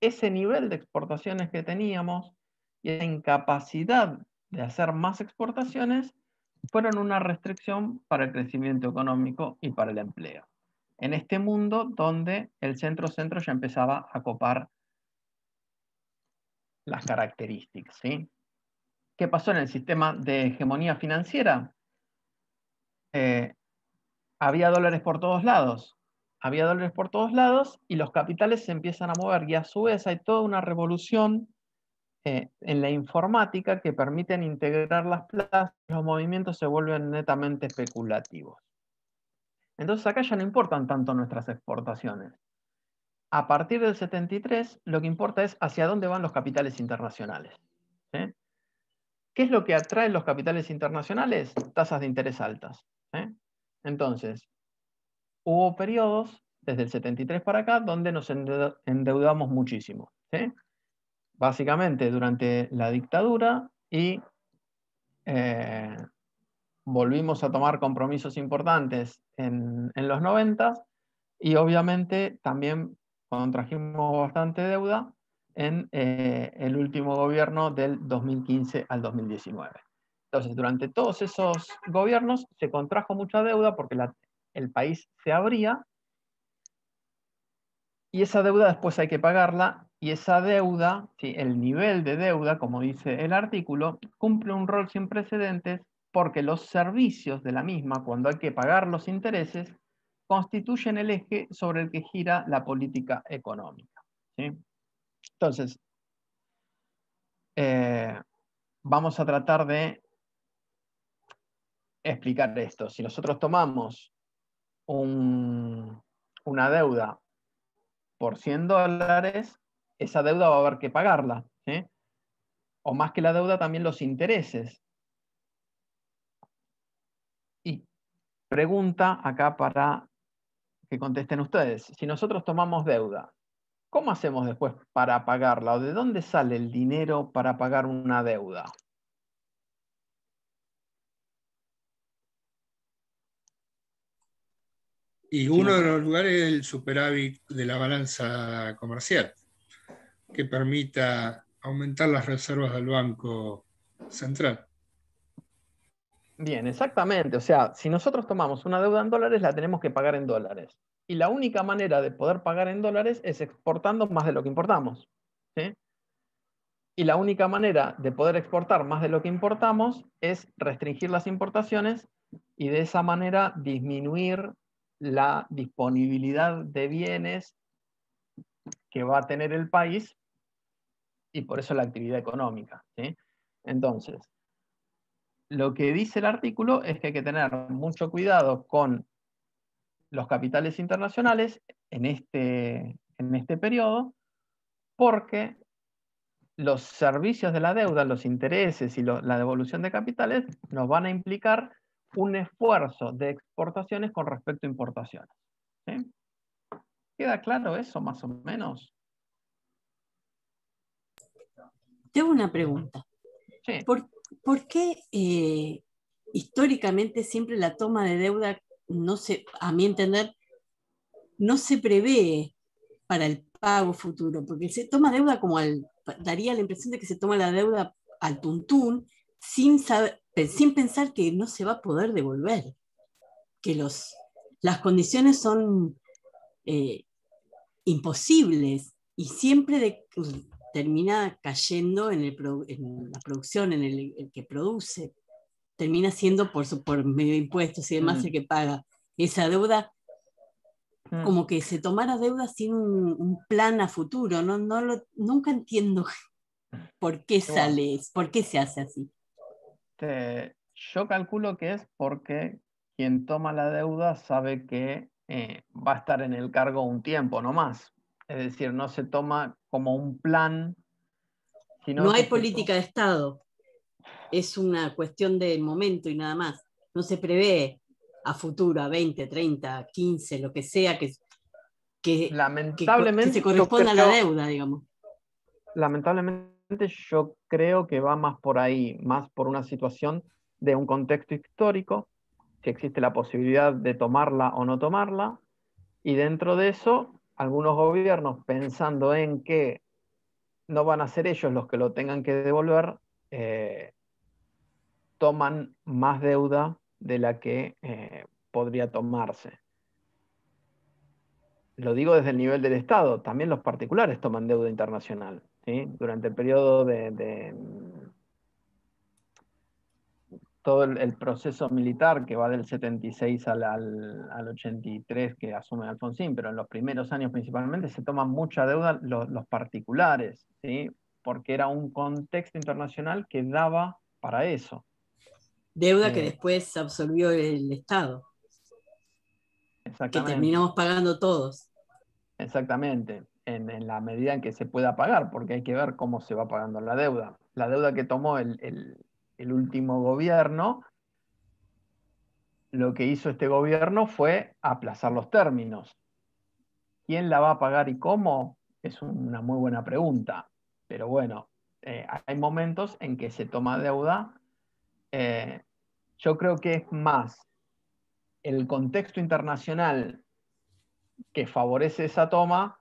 Ese nivel de exportaciones que teníamos y esa incapacidad de hacer más exportaciones fueron una restricción para el crecimiento económico y para el empleo. En este mundo donde el centro-centro ya empezaba a copar las características. ¿Sí? ¿Qué pasó en el sistema de hegemonía financiera? Había dólares por todos lados. Había dólares por todos lados y los capitales se empiezan a mover. Y a su vez hay toda una revolución en la informática que permiten integrar las plazas y los movimientos se vuelven netamente especulativos. Entonces acá ya no importan tanto nuestras exportaciones. A partir del 73, lo que importa es hacia dónde van los capitales internacionales. ¿Sí? ¿Qué es lo que atrae los capitales internacionales? Tasas de interés altas. ¿Sí? Entonces, hubo periodos, desde el 73 para acá, donde nos endeudamos muchísimo. ¿Sí? Básicamente durante la dictadura y volvimos a tomar compromisos importantes en los 90 y obviamente también contrajimos bastante deuda en el último gobierno del 2015 al 2019. Entonces, durante todos esos gobiernos se contrajo mucha deuda porque el país se abría y esa deuda después hay que pagarla y esa deuda, ¿sí? El nivel de deuda, como dice el artículo, cumple un rol sin precedentes porque los servicios de la misma, cuando hay que pagar los intereses, constituyen el eje sobre el que gira la política económica. ¿Sí? Entonces, vamos a tratar de explicar esto. Si nosotros tomamos una deuda por $100, esa deuda va a haber que pagarla. ¿Sí? O más que la deuda, también los intereses. Y pregunta acá para que contesten ustedes. Si nosotros tomamos deuda, ¿cómo hacemos después para pagarla? ¿O de dónde sale el dinero para pagar una deuda? Y uno de los lugares es el superávit de la balanza comercial, que permita aumentar las reservas del Banco Central. Bien, exactamente. O sea, si nosotros tomamos una deuda en dólares, la tenemos que pagar en dólares. Y la única manera de poder pagar en dólares es exportando más de lo que importamos. ¿Sí? Y la única manera de poder exportar más de lo que importamos es restringir las importaciones y de esa manera disminuir la disponibilidad de bienes que va a tener el país y por eso la actividad económica. ¿Sí? Entonces, lo que dice el artículo es que hay que tener mucho cuidado con los capitales internacionales en este periodo, porque los servicios de la deuda, los intereses y la devolución de capitales nos van a implicar un esfuerzo de exportaciones con respecto a importaciones. ¿Sí? ¿Queda claro eso más o menos? Tengo una pregunta. Sí. ¿Por qué históricamente siempre la toma de deuda, no se, a mi entender, no se prevé para el pago futuro? Porque se toma deuda daría la impresión de que se toma la deuda al tuntún sin pensar que no se va a poder devolver, que las condiciones son imposibles y siempre termina cayendo en la producción, en el que produce. Termina siendo por medio de impuestos y demás el que paga esa deuda, como que se tomara deuda sin un plan a futuro. Nunca entiendo por qué por qué se hace así. Yo calculo que es porque quien toma la deuda sabe que va a estar en el cargo un tiempo, no más. Es decir, no se toma como un plan, sino no que hay política de Estado. Es una cuestión de momento y nada más. No se prevé a futuro, a 20, 30, 15, lo que sea que lamentablemente, se corresponda a la deuda, digamos. Lamentablemente yo creo que va más por ahí, más por una situación de un contexto histórico, si existe la posibilidad de tomarla o no tomarla, y dentro de eso, algunos gobiernos pensando en que no van a ser ellos los que lo tengan que devolver, toman más deuda de la que podría tomarse. Lo digo desde el nivel del Estado, también los particulares toman deuda internacional. ¿Sí? Durante el periodo de todo el proceso militar que va del 76 al 83 que asume Alfonsín, pero en los primeros años principalmente se toman mucha deuda los particulares, ¿sí? Porque era un contexto internacional que daba para eso. Deuda que después absorbió el Estado. que terminamos pagando todos. Exactamente, en la medida en que se pueda pagar, porque hay que ver cómo se va pagando la deuda. La deuda que tomó el último gobierno, lo que hizo este gobierno fue aplazar los términos. ¿Quién la va a pagar y cómo? Es una muy buena pregunta. Pero bueno, hay momentos en que se toma deuda. Yo creo que es más el contexto internacional que favorece esa toma,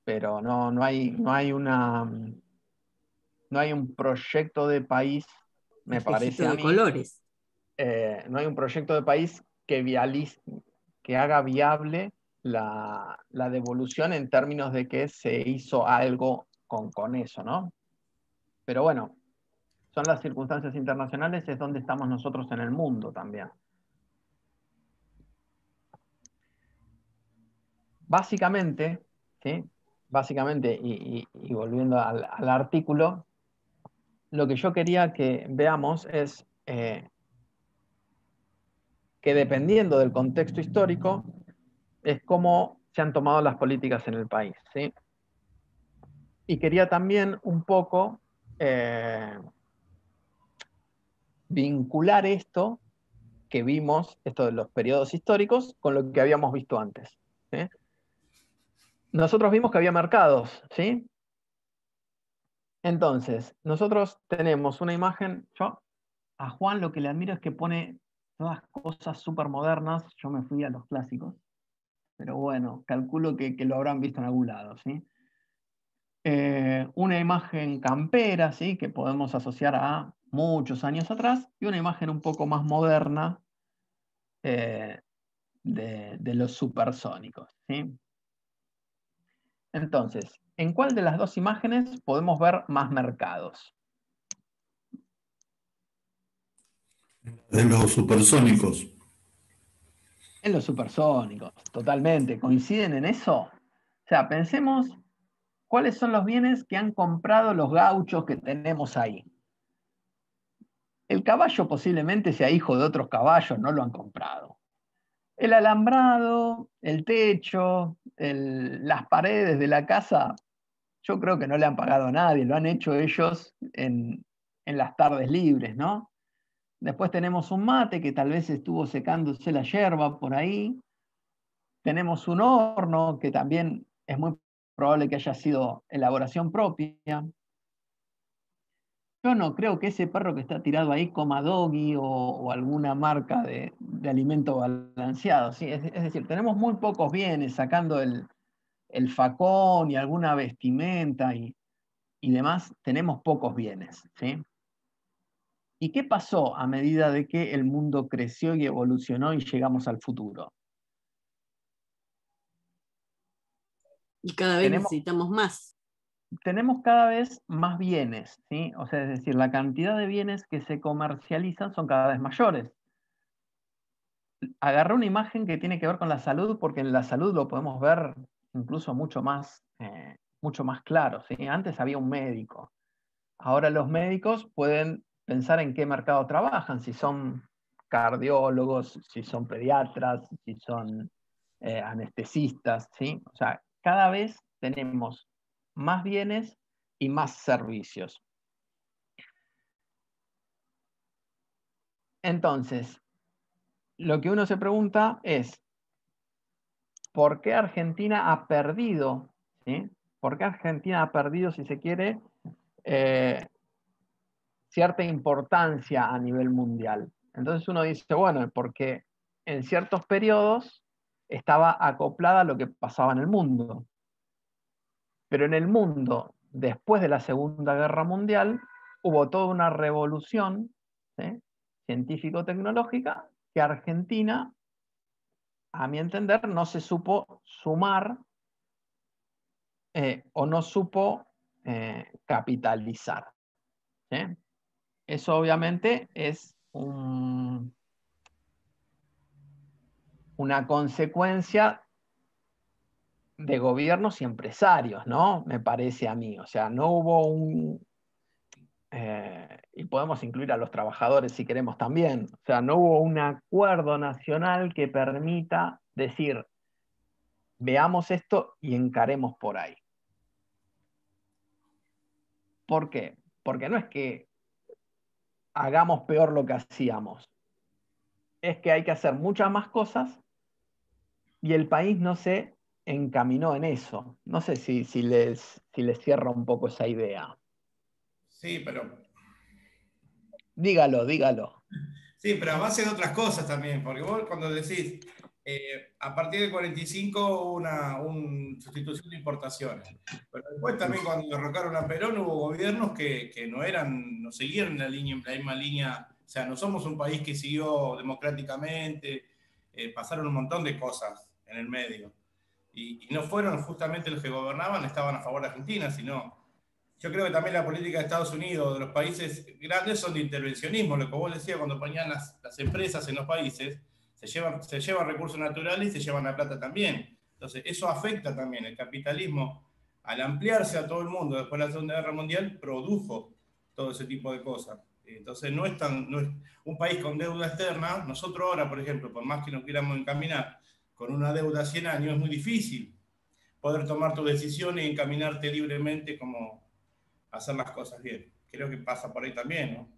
pero no hay un proyecto de país, me parece a de mí, colores. No hay un proyecto de país que haga viable la devolución en términos de que se hizo algo con eso, ¿no? Pero bueno, son las circunstancias internacionales, es donde estamos nosotros en el mundo también. Básicamente, ¿sí? Básicamente, y volviendo al artículo, lo que yo quería que veamos es que dependiendo del contexto histórico, es cómo se han tomado las políticas en el país, ¿sí? Y quería también un poco vincular esto que vimos, esto de los periodos históricos, con lo que habíamos visto antes, ¿sí? Nosotros vimos que había mercados, ¿sí? Entonces, nosotros tenemos una imagen, yo a Juan lo que le admiro es que pone todas cosas súper modernas, yo me fui a los clásicos, pero bueno, calculo que lo habrán visto en algún lado, ¿sí? Una imagen campera, ¿sí? Que podemos asociar a muchos años atrás, y una imagen un poco más moderna de los supersónicos, ¿sí? Entonces, ¿en cuál de las dos imágenes podemos ver más mercados? De los supersónicos. En los supersónicos, totalmente. ¿Coinciden en eso? O sea, pensemos cuáles son los bienes que han comprado los gauchos que tenemos ahí. El caballo posiblemente sea hijo de otros caballos, no lo han comprado. El alambrado, el techo, las paredes de la casa, yo creo que no le han pagado a nadie, lo han hecho ellos en las tardes libres, ¿no? Después tenemos un mate que tal vez estuvo secándose la yerba por ahí. Tenemos un horno que también es muy probable que haya sido elaboración propia. Yo no creo que ese perro que está tirado ahí coma Doggy o alguna marca de alimento balanceado, ¿sí? Es decir, tenemos muy pocos bienes, sacando el facón y alguna vestimenta y demás, tenemos pocos bienes, ¿sí? ¿Y qué pasó a medida de que el mundo creció y evolucionó y llegamos al futuro? Y cada vez necesitamos más. Tenemos cada vez más bienes, ¿sí? O sea, es decir, la cantidad de bienes que se comercializan son cada vez mayores. Agarré una imagen que tiene que ver con la salud, porque en la salud lo podemos ver incluso mucho más claro, ¿sí? Antes había un médico. Ahora los médicos pueden pensar en qué mercado trabajan, si son cardiólogos, si son pediatras, si son anestesistas, ¿sí? O sea, cada vez tenemos más bienes y más servicios. Entonces, lo que uno se pregunta es, ¿por qué Argentina ha perdido? ¿Sí? ¿Por qué Argentina ha perdido, si se quiere, cierta importancia a nivel mundial? Entonces uno dice, bueno, porque en ciertos periodos estaba acoplada a lo que pasaba en el mundo. Pero en el mundo, después de la Segunda Guerra Mundial, hubo toda una revolución, ¿sí?, científico-tecnológica, que Argentina, a mi entender, no se supo sumar o no supo capitalizar, ¿sí? Eso obviamente es una consecuencia de gobiernos y empresarios, ¿no? Me parece a mí. O sea, no hubo y podemos incluir a los trabajadores si queremos también. O sea, no hubo un acuerdo nacional que permita decir, veamos esto y encaremos por ahí. ¿Por qué? Porque no es que hagamos peor lo que hacíamos, es que hay que hacer muchas más cosas y el país no se encaminó en eso. No sé si les cierra un poco esa idea. Sí, pero Dígalo. sí, pero a base de otras cosas también, porque vos cuando decís, a partir del 45 hubo una sustitución de importaciones, pero después también cuando derrocaron a Perón hubo gobiernos que no siguieron la misma línea, o sea, no somos un país que siguió democráticamente, pasaron un montón de cosas en el medio, y no fueron justamente los que gobernaban, estaban a favor de Argentina, sino... Yo creo que también la política de Estados Unidos, de los países grandes, son de intervencionismo. Lo que vos decías, cuando ponían las empresas en los países, se llevan recursos naturales y se llevan la plata también. Entonces, eso afecta también. El capitalismo, al ampliarse a todo el mundo después de la Segunda Guerra Mundial, produjo todo ese tipo de cosas. Entonces, no es un país con deuda externa. Nosotros ahora, por ejemplo, por más que nos quieramos encaminar con una deuda a 100 años, es muy difícil poder tomar tus decisiones y encaminarte libremente como hacer las cosas bien. Creo que pasa por ahí también, ¿no?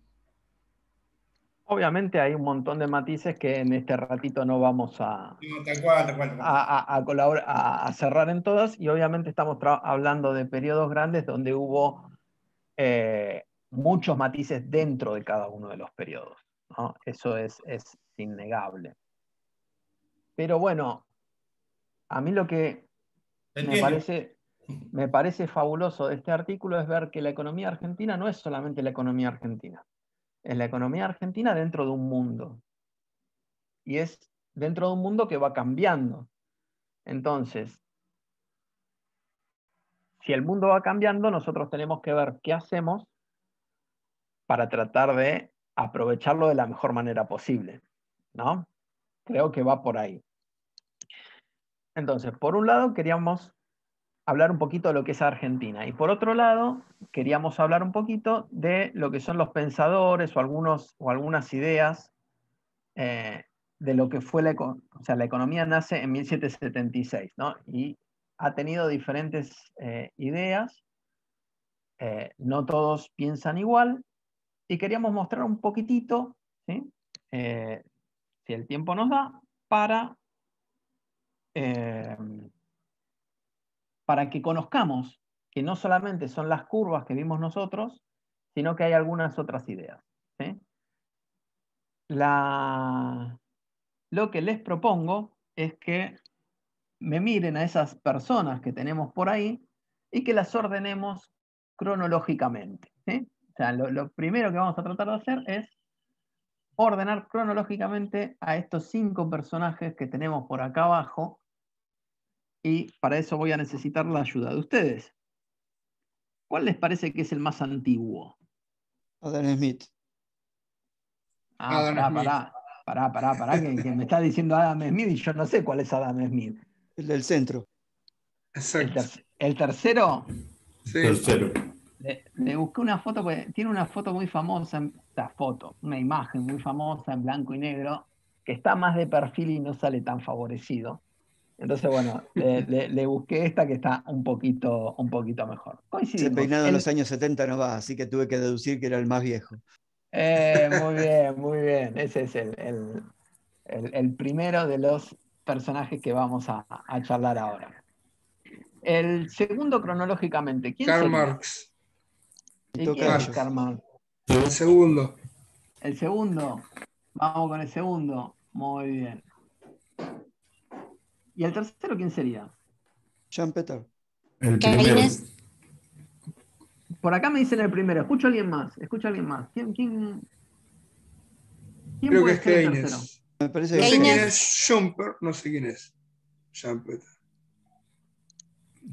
Obviamente hay un montón de matices que en este ratito no vamos a colaborar, a cerrar en todas, y obviamente estamos hablando de periodos grandes donde hubo muchos matices dentro de cada uno de los periodos, ¿no? Eso es innegable. Pero bueno, a mí lo que me parece fabuloso de este artículo es ver que la economía argentina no es solamente la economía argentina, es la economía argentina dentro de un mundo. Y es dentro de un mundo que va cambiando. Entonces, si el mundo va cambiando, nosotros tenemos que ver qué hacemos para tratar de aprovecharlo de la mejor manera posible, ¿no? Creo que va por ahí. Entonces, por un lado, queríamos hablar un poquito de lo que es Argentina. Y por otro lado, queríamos hablar un poquito de lo que son los pensadores o algunas ideas de lo que fue o sea, la economía nace en 1776, ¿no? Y ha tenido diferentes ideas, no todos piensan igual, y queríamos mostrar un poquitito, ¿sí? Si el tiempo nos da, para que conozcamos que no solamente son las curvas que vimos nosotros, sino que hay algunas otras ideas, ¿sí? Lo que les propongo es que me miren a esas personas que tenemos por ahí y que las ordenemos cronológicamente, ¿sí? O sea, lo primero que vamos a tratar de hacer es ordenar cronológicamente a estos 5 personajes que tenemos por acá abajo, y para eso voy a necesitar la ayuda de ustedes. ¿Cuál les parece que es el más antiguo? Adam Smith. Pará, que me está diciendo Adam Smith y yo no sé cuál es Adam Smith. El del centro. Exacto. ¿El tercero? Sí. Tercero. Le busqué una foto, porque tiene una foto muy famosa, una imagen muy famosa en blanco y negro, que está más de perfil y no sale tan favorecido. Entonces, bueno, le busqué esta que está un poquito mejor. Coincidimos. Ese peinado en los años 70 no va, así que tuve que deducir que era el más viejo. Muy bien. Ese es el primero de los personajes que vamos a charlar ahora. El segundo cronológicamente, ¿quién Karl sería? Marx. ¿Y quién es Karl Marx? El segundo. El segundo. Vamos con el segundo. Muy bien. ¿Y el tercero quién sería? Jean Peter. El primero. Por acá me dicen el primero. Escucho a alguien más. ¿Quién Creo que puede es ser el Keynes. tercero? Me parece No que sé quién es Schumper, no sé quién es. Jean Peter.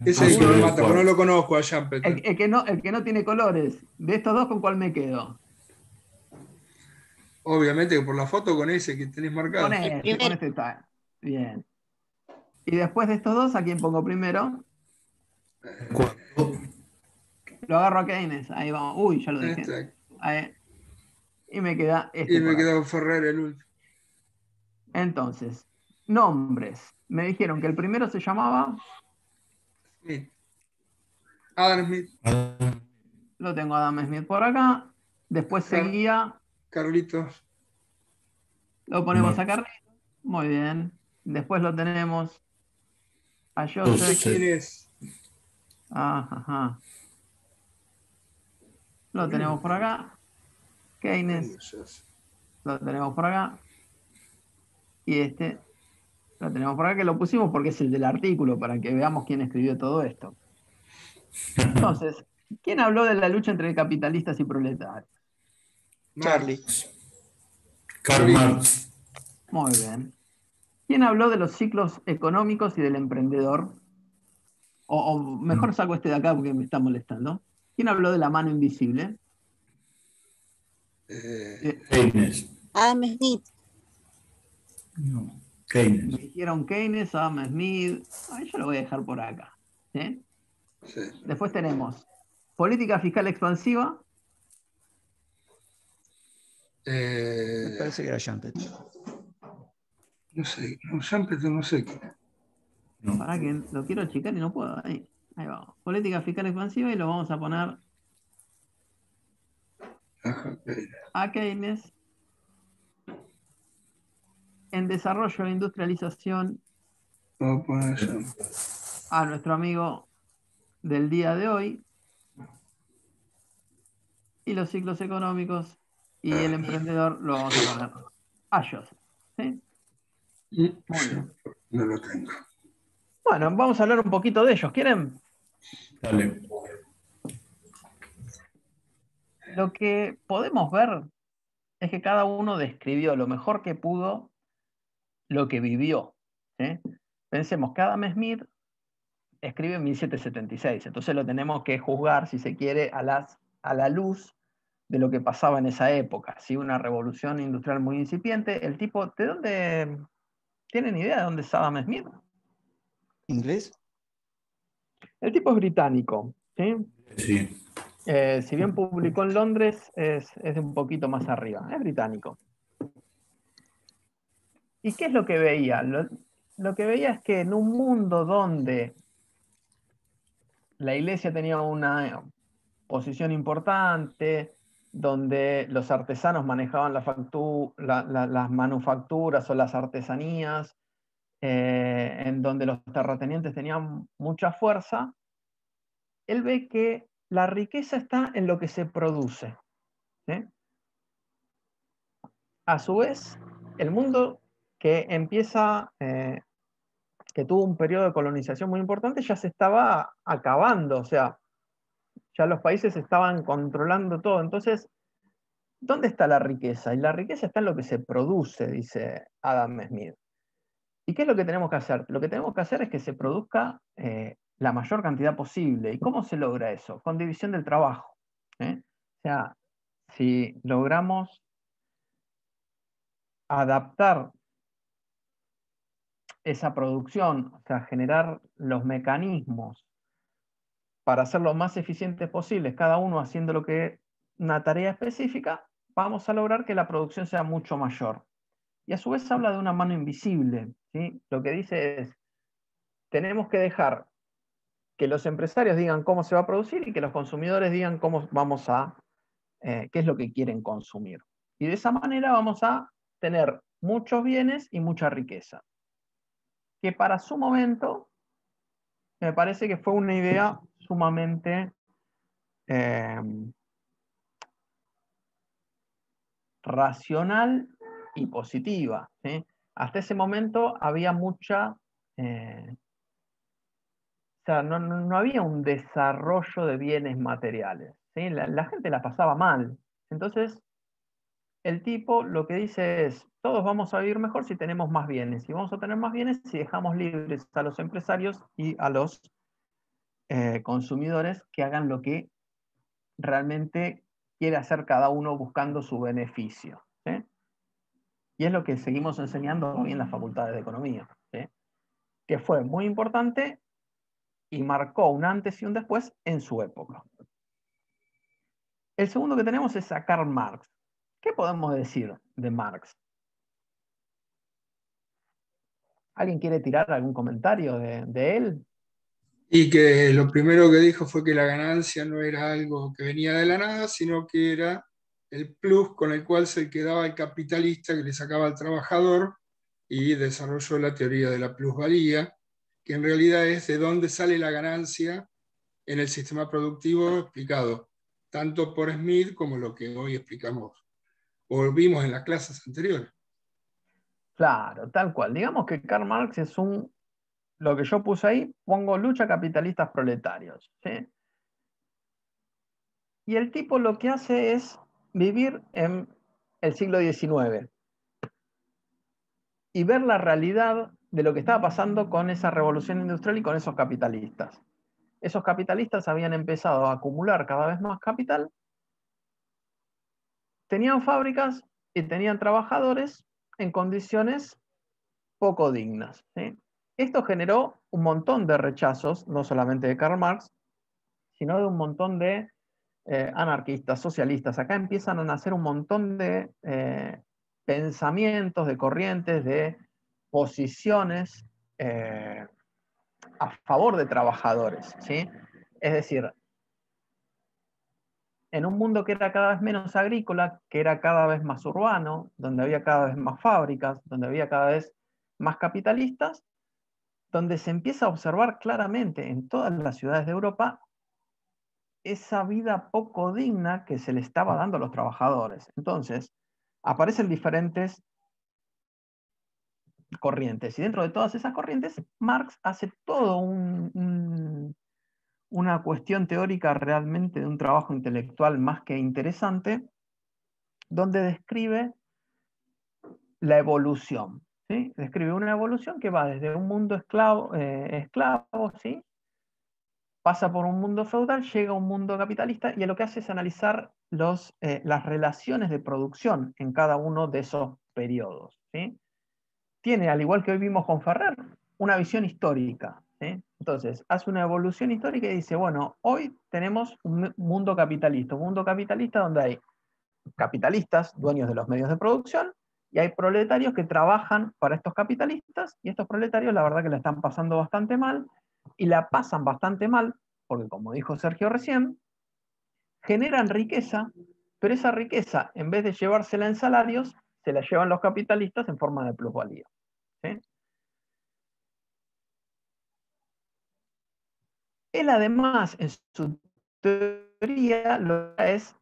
Ese es el que me mata, pero no lo conozco a Jean Peter. El que no tiene colores. De estos dos, ¿con cuál me quedo? Obviamente que por la foto con ese que tenés marcado. Con este está. Bien. Y después de estos dos, ¿a quién pongo primero? Cuarto. Lo agarro a Keynes, ahí vamos. Uy, ya lo dejé. Exacto. Ahí. Y me queda este. Y me por acá. quedó Ferrer el último. Entonces, nombres. Me dijeron que el primero se llamaba. Smith. Adam Smith. Lo tengo a Adam Smith por acá. Después seguía. Carlitos. Lo ponemos a Marx. Carlitos. Muy bien. Después lo tenemos a Joseph. ¿Quién es? Ajá. Lo tenemos por acá. Keynes. Lo tenemos por acá. Y este lo tenemos por acá, que lo pusimos porque es el del artículo, para que veamos quién escribió todo esto. Entonces, ¿quién habló de la lucha entre capitalistas y proletarios? Charlie. Karl Marx. Muy bien. ¿Quién habló de los ciclos económicos y del emprendedor? O mejor saco este de acá porque me está molestando. ¿Quién habló de la mano invisible? Keynes. Adam Smith. No, Me Keynes. dijeron Keynes, Adam Smith. Ay, yo lo voy a dejar por acá. ¿Sí? Sí. Después tenemos política fiscal expansiva. Me parece que era Schumpeter. No sé, Schumpeter no sé. No. Para que lo quiero achicar y no puedo. Ahí vamos. Política fiscal expansiva y lo vamos a poner a Keynes. En desarrollo e industrialización, Vamos a poner a nuestro amigo del día de hoy. Y los ciclos económicos y el emprendedor lo vamos a poner a Joseph. ¿Sí? Muy bien. No lo tengo. Bueno, vamos a hablar un poquito de ellos. ¿Quieren? Dale. Lo que podemos ver es que cada uno describió lo mejor que pudo lo que vivió. ¿Sí? Pensemos, que Adam Smith escribe en 1776, entonces lo tenemos que juzgar, si se quiere, a la luz de lo que pasaba en esa época. ¿Sí? Una revolución industrial muy incipiente. El tipo, ¿de dónde? ¿Tienen idea de dónde es Adam Smith? ¿Inglés? El tipo es británico. ¿Sí? Sí. Si bien publicó en Londres, es de un poquito más arriba. Es británico. ¿Y qué es lo que veía? Lo que veía es que en un mundo donde la iglesia tenía una posición importante, donde los artesanos manejaban las manufacturas o las artesanías, en donde los terratenientes tenían mucha fuerza, él ve que la riqueza está en lo que se produce. ¿Sí? A su vez, el mundo que empieza, que tuvo un periodo de colonización muy importante, ya se estaba acabando, o sea, ya los países estaban controlando todo. Entonces, ¿dónde está la riqueza? Y la riqueza está en lo que se produce, dice Adam Smith. ¿Y qué es lo que tenemos que hacer? Lo que tenemos que hacer es que se produzca la mayor cantidad posible. ¿Y cómo se logra eso? Con división del trabajo. O sea, si logramos adaptar esa producción, o sea, generar los mecanismos para hacer lo más eficientes posibles, cada uno haciendo una tarea específica, vamos a lograr que la producción sea mucho mayor. Y a su vez habla de una mano invisible. ¿Sí? Lo que dice es, tenemos que dejar que los empresarios digan cómo se va a producir y que los consumidores digan cómo vamos qué es lo que quieren consumir. Y de esa manera vamos a tener muchos bienes y mucha riqueza. Que para su momento me parece que fue una idea sumamente racional y positiva. ¿Sí? Hasta ese momento había mucha... o sea, no había un desarrollo de bienes materiales. ¿Sí? La gente la pasaba mal. Entonces, el tipo lo que dice es, todos vamos a vivir mejor si tenemos más bienes. Y vamos a tener más bienes si dejamos libres a los empresarios y a los consumidores que hagan lo que realmente quiere hacer cada uno buscando su beneficio. ¿Sí? Y es lo que seguimos enseñando hoy en las facultades de economía. ¿Sí? Que fue muy importante y marcó un antes y un después en su época. El segundo que tenemos es a Karl Marx. ¿Qué podemos decir de Marx? ¿Alguien quiere tirar algún comentario de él? Y que lo primero que dijo fue que la ganancia no era algo que venía de la nada, sino que era el plus con el cual se quedaba el capitalista que le sacaba al trabajador, y desarrolló la teoría de la plusvalía, que en realidad es de dónde sale la ganancia en el sistema productivo explicado, tanto por Smith como lo que hoy explicamos o vimos en las clases anteriores. Claro, tal cual. Digamos que Karl Marx es lo que yo puse ahí, pongo lucha capitalistas proletarios, ¿sí? Y el tipo lo que hace es vivir en el siglo XIX y ver la realidad de lo que estaba pasando con esa revolución industrial y con esos capitalistas. Esos capitalistas habían empezado a acumular cada vez más capital, tenían fábricas y tenían trabajadores en condiciones poco dignas, ¿sí? Esto generó un montón de rechazos, no solamente de Karl Marx, sino de un montón de anarquistas, socialistas. Acá empiezan a nacer un montón de pensamientos, de corrientes, de posiciones a favor de trabajadores, ¿sí? Es decir, en un mundo que era cada vez menos agrícola, que era cada vez más urbano, donde había cada vez más fábricas, donde había cada vez más capitalistas, donde se empieza a observar claramente en todas las ciudades de Europa esa vida poco digna que se le estaba dando a los trabajadores. Entonces, aparecen diferentes corrientes, y dentro de todas esas corrientes, Marx hace todo una cuestión teórica realmente de un trabajo intelectual más que interesante, donde describe la evolución, ¿sí? Describe una evolución que va desde un mundo esclavo, ¿sí? Pasa por un mundo feudal, llega a un mundo capitalista, y lo que hace es analizar las relaciones de producción en cada uno de esos periodos, ¿sí? Tiene, al igual que hoy vimos con Ferrer, una visión histórica, ¿sí? Entonces, hace una evolución histórica y dice, bueno, hoy tenemos un mundo capitalista donde hay capitalistas, dueños de los medios de producción, y hay proletarios que trabajan para estos capitalistas, y estos proletarios la verdad que la están pasando bastante mal, y la pasan bastante mal, porque como dijo Sergio recién, generan riqueza, pero esa riqueza, en vez de llevársela en salarios, se la llevan los capitalistas en forma de plusvalía, ¿sí? Él además, en su teoría, lo que es,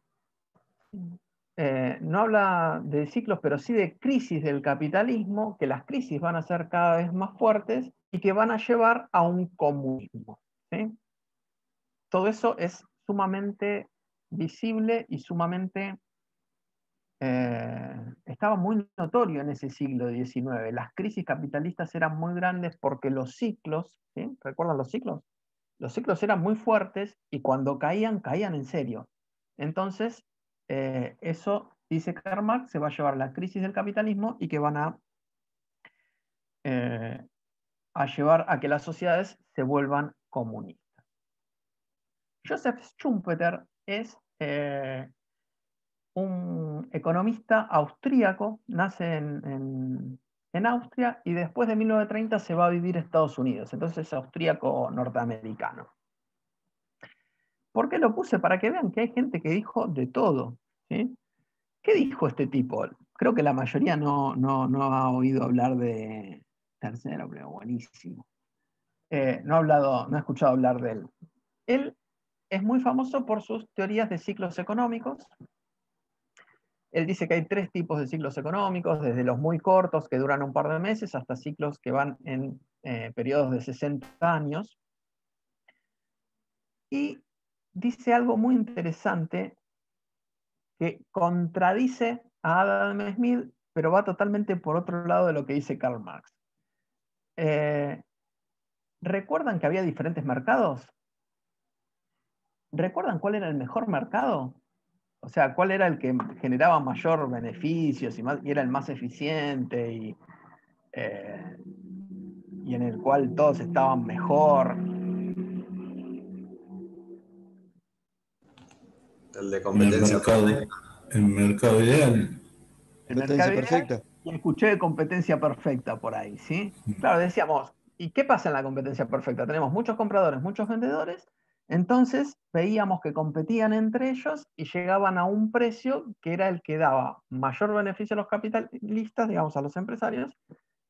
no habla de ciclos, pero sí de crisis del capitalismo, que las crisis van a ser cada vez más fuertes y que van a llevar a un comunismo, ¿sí? Todo eso es sumamente visible y sumamente estaba muy notorio en ese siglo XIX. Las crisis capitalistas eran muy grandes porque los ciclos, ¿sí? ¿Recuerdan los ciclos? Los ciclos eran muy fuertes y cuando caían, caían en serio. Entonces, eso, dice Karl Marx, se va a llevar la crisis del capitalismo y que van a llevar a que las sociedades se vuelvan comunistas. Joseph Schumpeter es un economista austríaco, nace en Austria y después de 1930 se va a vivir a Estados Unidos, entonces es austríaco norteamericano. ¿Por qué lo puse? Para que vean que hay gente que dijo de todo, ¿sí? ¿Qué dijo este tipo? Creo que la mayoría no ha oído hablar de Tercero, pero buenísimo. No ha escuchado hablar de él. Él es muy famoso por sus teorías de ciclos económicos. Él dice que hay 3 tipos de ciclos económicos, desde los muy cortos, que duran un par de meses, hasta ciclos que van en periodos de 60 años. Y dice algo muy interesante que contradice a Adam Smith, pero va totalmente por otro lado de lo que dice Karl Marx. ¿Recuerdan que había diferentes mercados? ¿Recuerdan cuál era el mejor mercado? O sea, ¿cuál era el que generaba mayor beneficios y era el más eficiente y en el cual todos estaban mejor? El de competencia perfecta. El mercado ideal. El Competencia mercado ideal, perfecta. y escuché competencia perfecta por ahí, ¿sí? Claro, decíamos, ¿y qué pasa en la competencia perfecta? Tenemos muchos compradores, muchos vendedores, entonces veíamos que competían entre ellos y llegaban a un precio que era el que daba mayor beneficio a los capitalistas, digamos a los empresarios,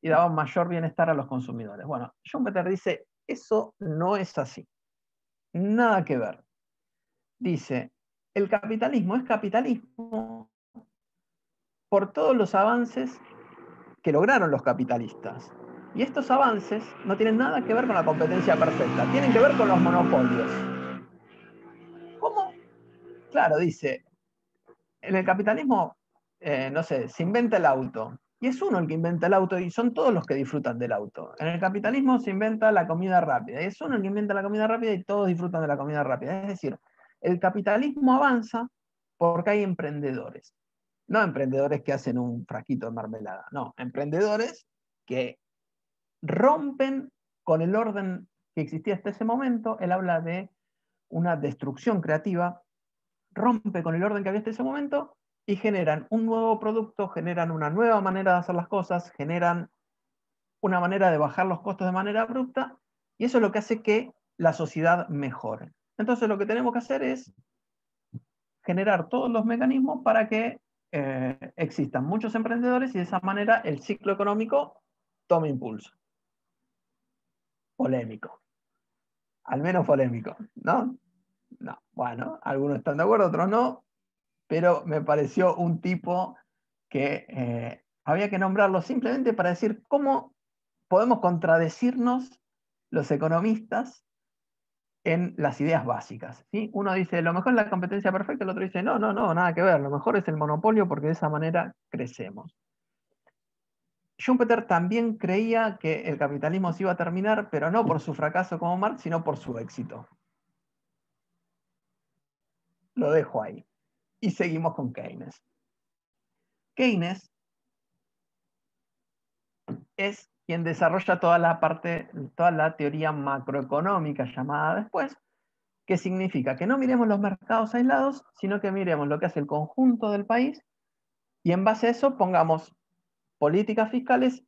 y daba mayor bienestar a los consumidores. Bueno, Schumpeter dice, eso no es así. Nada que ver. Dice, el capitalismo es capitalismo por todos los avances que lograron los capitalistas. Y estos avances no tienen nada que ver con la competencia perfecta, tienen que ver con los monopolios. ¿Cómo? Claro, dice, en el capitalismo, no sé, se inventa el auto. Y es uno el que inventa el auto y son todos los que disfrutan del auto. En el capitalismo se inventa la comida rápida. Y es uno el que inventa la comida rápida y todos disfrutan de la comida rápida. Es decir, el capitalismo avanza porque hay emprendedores. No emprendedores que hacen un frasquito de mermelada. No, emprendedores que rompen con el orden que existía hasta ese momento. Él habla de una destrucción creativa, rompe con el orden que había hasta ese momento y generan un nuevo producto, generan una nueva manera de hacer las cosas, generan una manera de bajar los costos de manera abrupta, y eso es lo que hace que la sociedad mejore. Entonces lo que tenemos que hacer es generar todos los mecanismos para que existan muchos emprendedores y de esa manera el ciclo económico tome impulso. Polémico. Al menos polémico, ¿no? No. Bueno, algunos están de acuerdo, otros no, pero me pareció un tipo que había que nombrarlo simplemente para decir cómo podemos contradecirnos los economistas en las ideas básicas, ¿sí? Uno dice, lo mejor es la competencia perfecta, el otro dice, no, no, no, nada que ver, lo mejor es el monopolio porque de esa manera crecemos. Schumpeter también creía que el capitalismo se iba a terminar, pero no por su fracaso como Marx, sino por su éxito. Lo dejo ahí. Y seguimos con Keynes. Keynes es quien desarrolla toda la teoría macroeconómica llamada después, que significa que no miremos los mercados aislados, sino que miremos lo que hace el conjunto del país y en base a eso pongamos políticas fiscales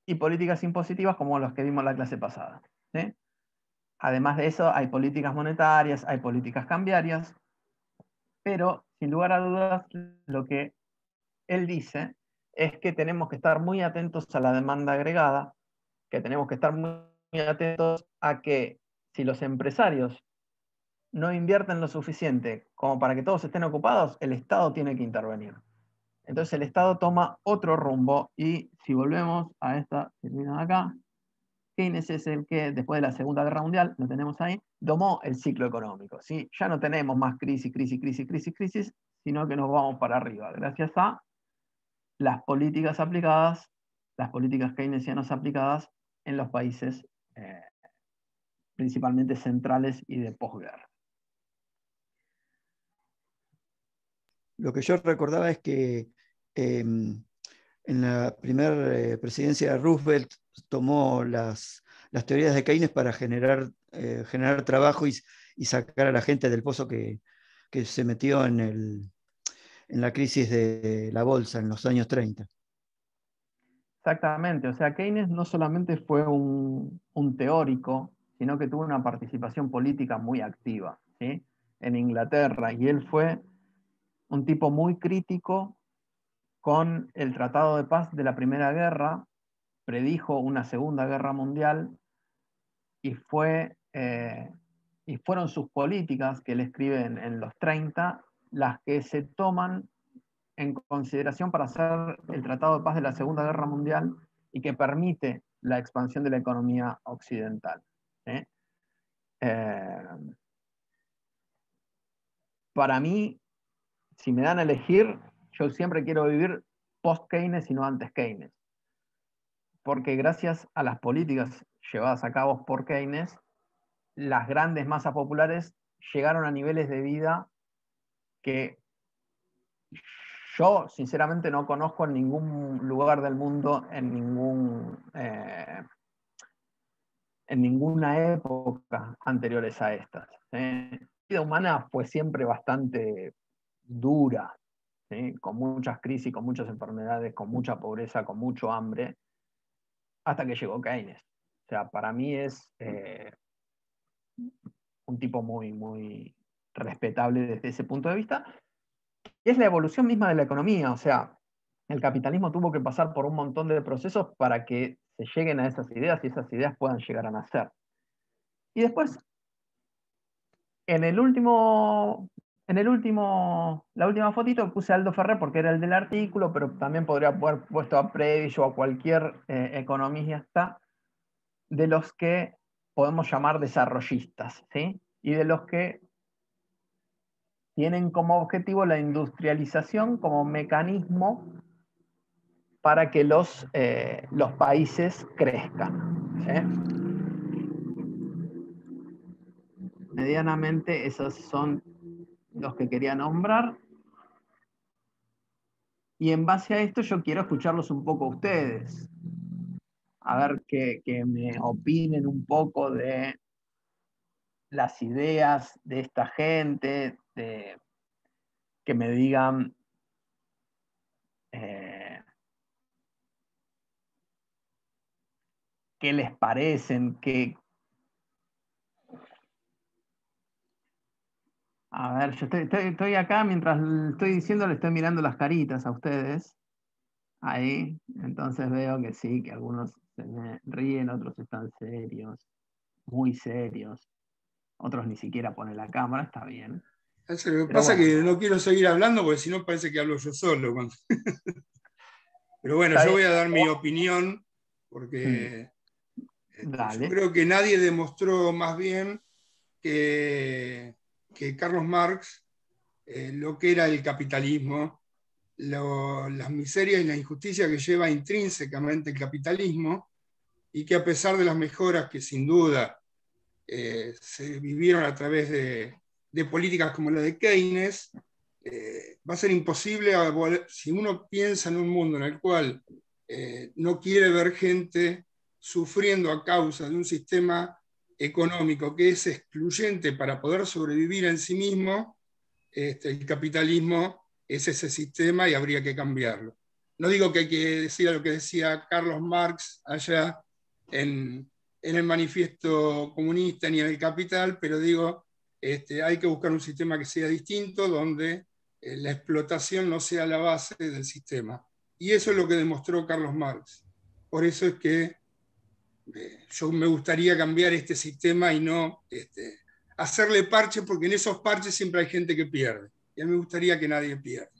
y políticas impositivas como los que vimos en la clase pasada, ¿sí? Además de eso, hay políticas monetarias, hay políticas cambiarias, pero sin lugar a dudas, lo que él dice es que tenemos que estar muy atentos a la demanda agregada, que tenemos que estar muy atentos a que si los empresarios no invierten lo suficiente como para que todos estén ocupados, el Estado tiene que intervenir. Entonces el Estado toma otro rumbo y si volvemos a esta firmina de acá, Keynes es el que, después de la Segunda Guerra Mundial, lo tenemos ahí, domó el ciclo económico, ¿sí? Ya no tenemos más crisis, sino que nos vamos para arriba, gracias a las políticas aplicadas, las políticas keynesianas aplicadas en los países principalmente centrales y de posguerra. Lo que yo recordaba es que en la primera presidencia de Roosevelt tomó las teorías de Keynes para generar trabajo y sacar a la gente del pozo que se metió en la crisis de la bolsa en los años 30. Exactamente, o sea, Keynes no solamente fue un teórico, sino que tuvo una participación política muy activa, ¿sí? En Inglaterra, y él fue un tipo muy crítico con el Tratado de Paz de la Primera Guerra, predijo una Segunda Guerra Mundial y fueron sus políticas que él escribe en los 30 las que se toman en consideración para hacer el Tratado de Paz de la Segunda Guerra Mundial y que permite la expansión de la economía occidental, ¿sí? Para mí, si me dan a elegir, yo siempre quiero vivir post-Keynes y no antes Keynes. Porque gracias a las políticas llevadas a cabo por Keynes, las grandes masas populares llegaron a niveles de vida que yo sinceramente no conozco en ningún lugar del mundo, en ninguna época anteriores a estas. vida humana fue siempre bastante dura, ¿sí? Con muchas crisis, con muchas enfermedades, con mucha pobreza, con mucho hambre, hasta que llegó Keynes. O sea, para mí es un tipo muy, muy respetable desde ese punto de vista. Y es la evolución misma de la economía. O sea, el capitalismo tuvo que pasar por un montón de procesos para que se lleguen a esas ideas y esas ideas puedan llegar a nacer. Y después, la última fotito puse a Aldo Ferrer porque era el del artículo, pero también podría haber puesto a Prebisch o a cualquier economista de los que podemos llamar desarrollistas, ¿sí? Y de los que tienen como objetivo la industrialización como mecanismo para que los países crezcan, ¿sí? Medianamente esos son los que quería nombrar. Y en base a esto yo quiero escucharlos un poco a ustedes. A ver que me opinen un poco de las ideas de esta gente, que me digan qué les parecen, A ver, yo estoy acá, mientras estoy diciendo, le estoy mirando las caritas a ustedes. Ahí, entonces veo que sí, que algunos se me ríen, otros están serios, muy serios. Otros ni siquiera ponen la cámara, está bien. Lo que Pero pasa es bueno, que no quiero seguir hablando porque si no parece que hablo yo solo. Pero bueno, está yo bien. voy a dar mi opinión porque yo Dale. creo que nadie demostró más bien que Carlos Marx lo que era el capitalismo, las miserias y la injusticia que lleva intrínsecamente el capitalismo, y que a pesar de las mejoras que sin duda se vivieron a través de políticas como la de Keynes, va a ser imposible, si uno piensa en un mundo en el cual no quiere ver gente sufriendo a causa de un sistema económico que es excluyente para poder sobrevivir en sí mismo, el capitalismo es ese sistema y habría que cambiarlo. No digo que hay que decir lo que decía Carlos Marx allá en el manifiesto comunista ni en el Capital, pero digo, hay que buscar un sistema que sea distinto, donde la explotación no sea la base del sistema. Y eso es lo que demostró Carlos Marx. Por eso es que yo me gustaría cambiar este sistema y no hacerle parches, porque en esos parches siempre hay gente que pierde. Y a mí me gustaría que nadie pierda.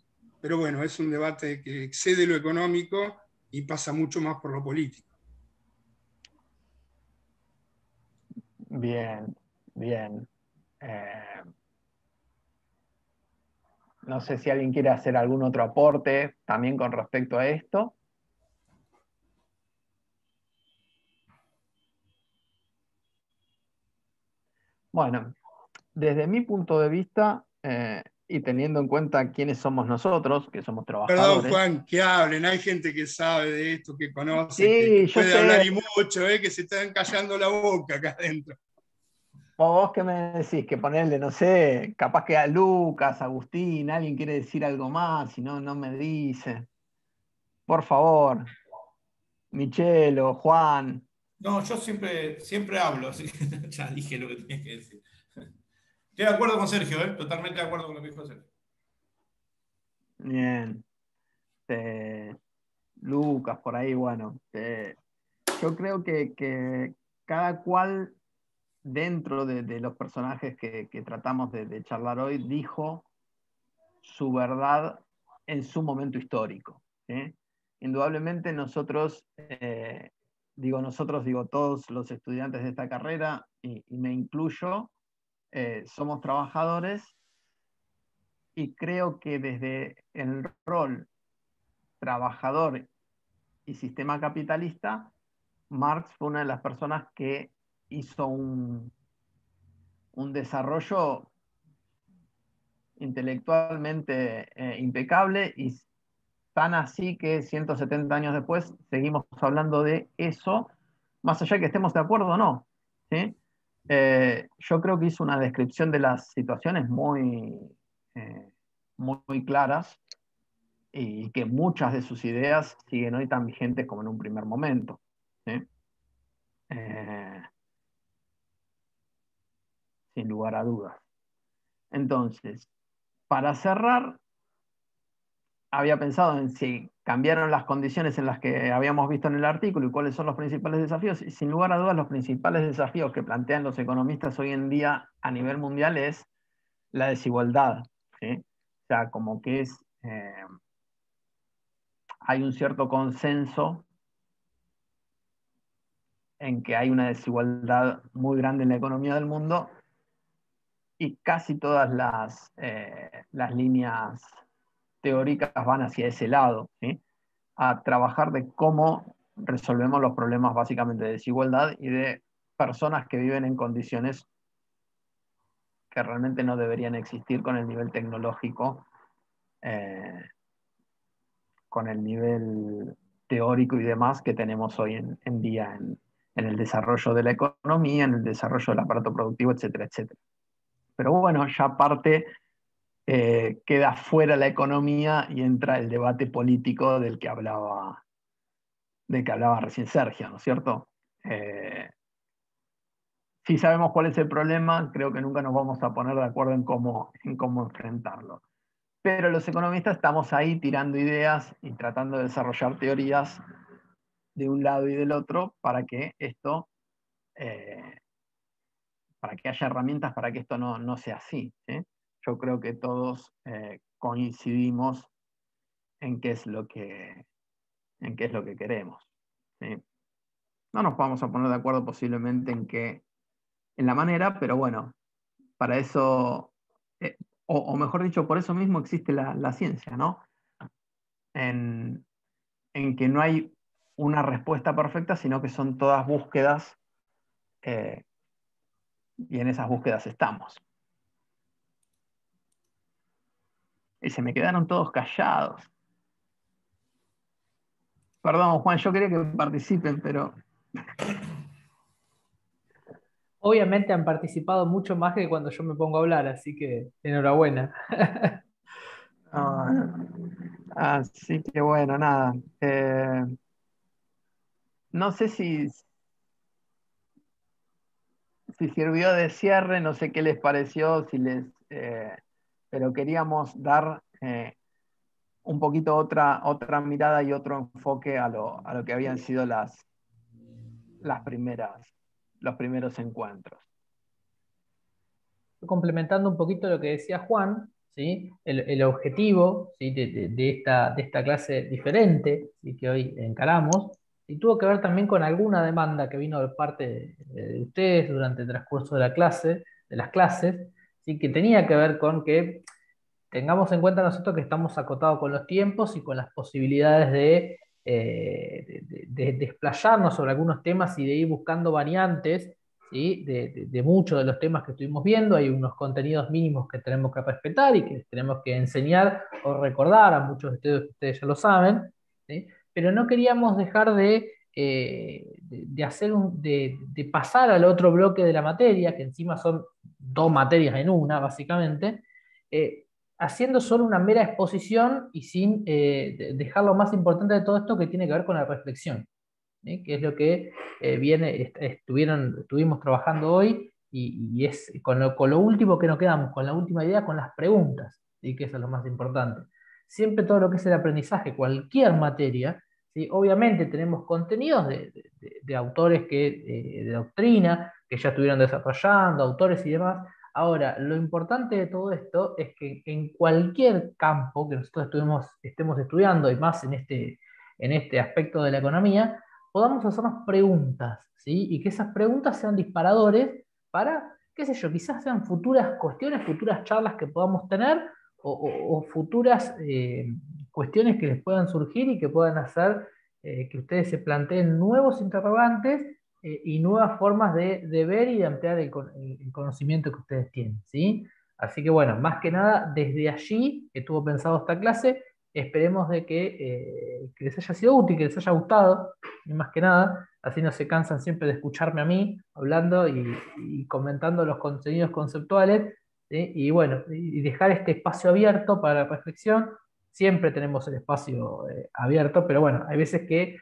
Pero bueno, es un debate que excede lo económico y pasa mucho más por lo político. Bien, bien. No sé si alguien quiere hacer algún otro aporte también con respecto a esto. Bueno, desde mi punto de vista, y teniendo en cuenta quiénes somos nosotros, que somos Perdón, trabajadores. Juan, que hablen. Hay gente que sabe de esto, que conoce, que Sí, yo puede hablar sé. y mucho, que se están callando la boca acá adentro. ¿Vos qué me decís? Que ponerle, no sé, capaz que a Lucas, Agustín, alguien quiere decir algo más, si no, no me dice. Por favor, Michelo, Juan. No, yo siempre hablo, así que ya dije lo que tenía que decir. Estoy de acuerdo con Sergio, totalmente de acuerdo con lo que dijo Sergio. Bien. Lucas, por ahí, bueno. Yo creo que cada cual dentro de los personajes que tratamos de charlar hoy dijo su verdad en su momento histórico. Indudablemente nosotros, digo todos los estudiantes de esta carrera, y me incluyo, somos trabajadores y creo que desde el rol trabajador y sistema capitalista, Marx fue una de las personas que hizo un desarrollo intelectualmente impecable, y tan así que 170 años después seguimos hablando de eso, más allá de que estemos de acuerdo o no. ¿Sí? Yo creo que hizo una descripción de las situaciones muy claras y que muchas de sus ideas siguen hoy tan vigentes como en un primer momento, ¿sí? Sin lugar a dudas. Entonces, para cerrar, había pensado en si cambiaron las condiciones en las que habíamos visto en el artículo y cuáles son los principales desafíos. Y sin lugar a dudas, los principales desafíos que plantean los economistas hoy en día a nivel mundial es la desigualdad, ¿sí? O sea, como que hay un cierto consenso en que hay una desigualdad muy grande en la economía del mundo y casi todas las líneas teóricas van hacia ese lado, ¿sí? A trabajar de cómo resolvemos los problemas básicamente de desigualdad y de personas que viven en condiciones que realmente no deberían existir con el nivel tecnológico, con el nivel teórico y demás que tenemos hoy en día en el desarrollo de la economía, en el desarrollo del aparato productivo, etcétera, etcétera. Pero bueno, ya aparte queda fuera la economía y entra el debate político del que hablaba recién Sergio, ¿no es cierto? Si sabemos cuál es el problema, creo que nunca nos vamos a poner de acuerdo en cómo enfrentarlo. Pero los economistas estamos ahí tirando ideas y tratando de desarrollar teorías de un lado y del otro para que esto, para que haya herramientas para que esto no sea así, ¿sí? Yo creo que todos coincidimos en qué es lo que queremos, ¿sí? No nos vamos a poner de acuerdo posiblemente en la manera, pero bueno, para eso, o mejor dicho, por eso mismo existe la ciencia, ¿no? En que no hay una respuesta perfecta, sino que son todas búsquedas, y en esas búsquedas estamos. Y se me quedaron todos callados. Perdón, Juan, yo quería que participen, pero... Obviamente han participado mucho más que cuando yo me pongo a hablar, así que enhorabuena. Así que bueno, nada. No sé si sirvió de cierre, no sé qué les pareció, pero queríamos dar un poquito otra mirada y otro enfoque a lo que habían sido los primeros encuentros. Complementando un poquito lo que decía Juan, ¿sí? El objetivo, ¿sí? de esta clase diferente, ¿sí? que hoy encaramos, y tuvo que ver también con alguna demanda que vino de parte de ustedes durante el transcurso de las clases, ¿sí? Que tenía que ver con que tengamos en cuenta nosotros que estamos acotados con los tiempos y con las posibilidades de desplayarnos sobre algunos temas y de ir buscando variantes, ¿sí? de muchos de los temas que estuvimos viendo. Hay unos contenidos mínimos que tenemos que respetar y que tenemos que enseñar o recordar, a muchos de ustedes ya lo saben, ¿sí? Pero no queríamos dejar de pasar al otro bloque de la materia, que encima son dos materias en una, básicamente, haciendo solo una mera exposición y sin dejar lo más importante de todo esto, que tiene que ver con la reflexión, ¿sí? Que es lo que estuvimos trabajando hoy, y es con lo último que nos quedamos, con la última idea, con las preguntas, ¿sí? Que eso es lo más importante. Siempre todo lo que es el aprendizaje, cualquier materia, ¿sí? Obviamente tenemos contenidos de autores de doctrina, que ya estuvieron desarrollando, autores y demás. Ahora, lo importante de todo esto es que en cualquier campo que nosotros estemos estudiando, y más en este aspecto de la economía, podamos hacernos preguntas, ¿sí? Y que esas preguntas sean disparadores para, qué sé yo, quizás sean futuras cuestiones, futuras charlas que podamos tener, o futuras cuestiones que les puedan surgir y que puedan hacer que ustedes se planteen nuevos interrogantes y nuevas formas de ver y de ampliar el conocimiento que ustedes tienen, ¿sí? Así que bueno, más que nada, desde allí que tuvo pensado esta clase, esperemos de que les haya sido útil, que les haya gustado, y más que nada, así no se cansan siempre de escucharme a mí hablando y comentando los contenidos conceptuales, ¿sí? Y bueno, y dejar este espacio abierto para la reflexión. Siempre tenemos el espacio abierto, pero bueno, hay veces que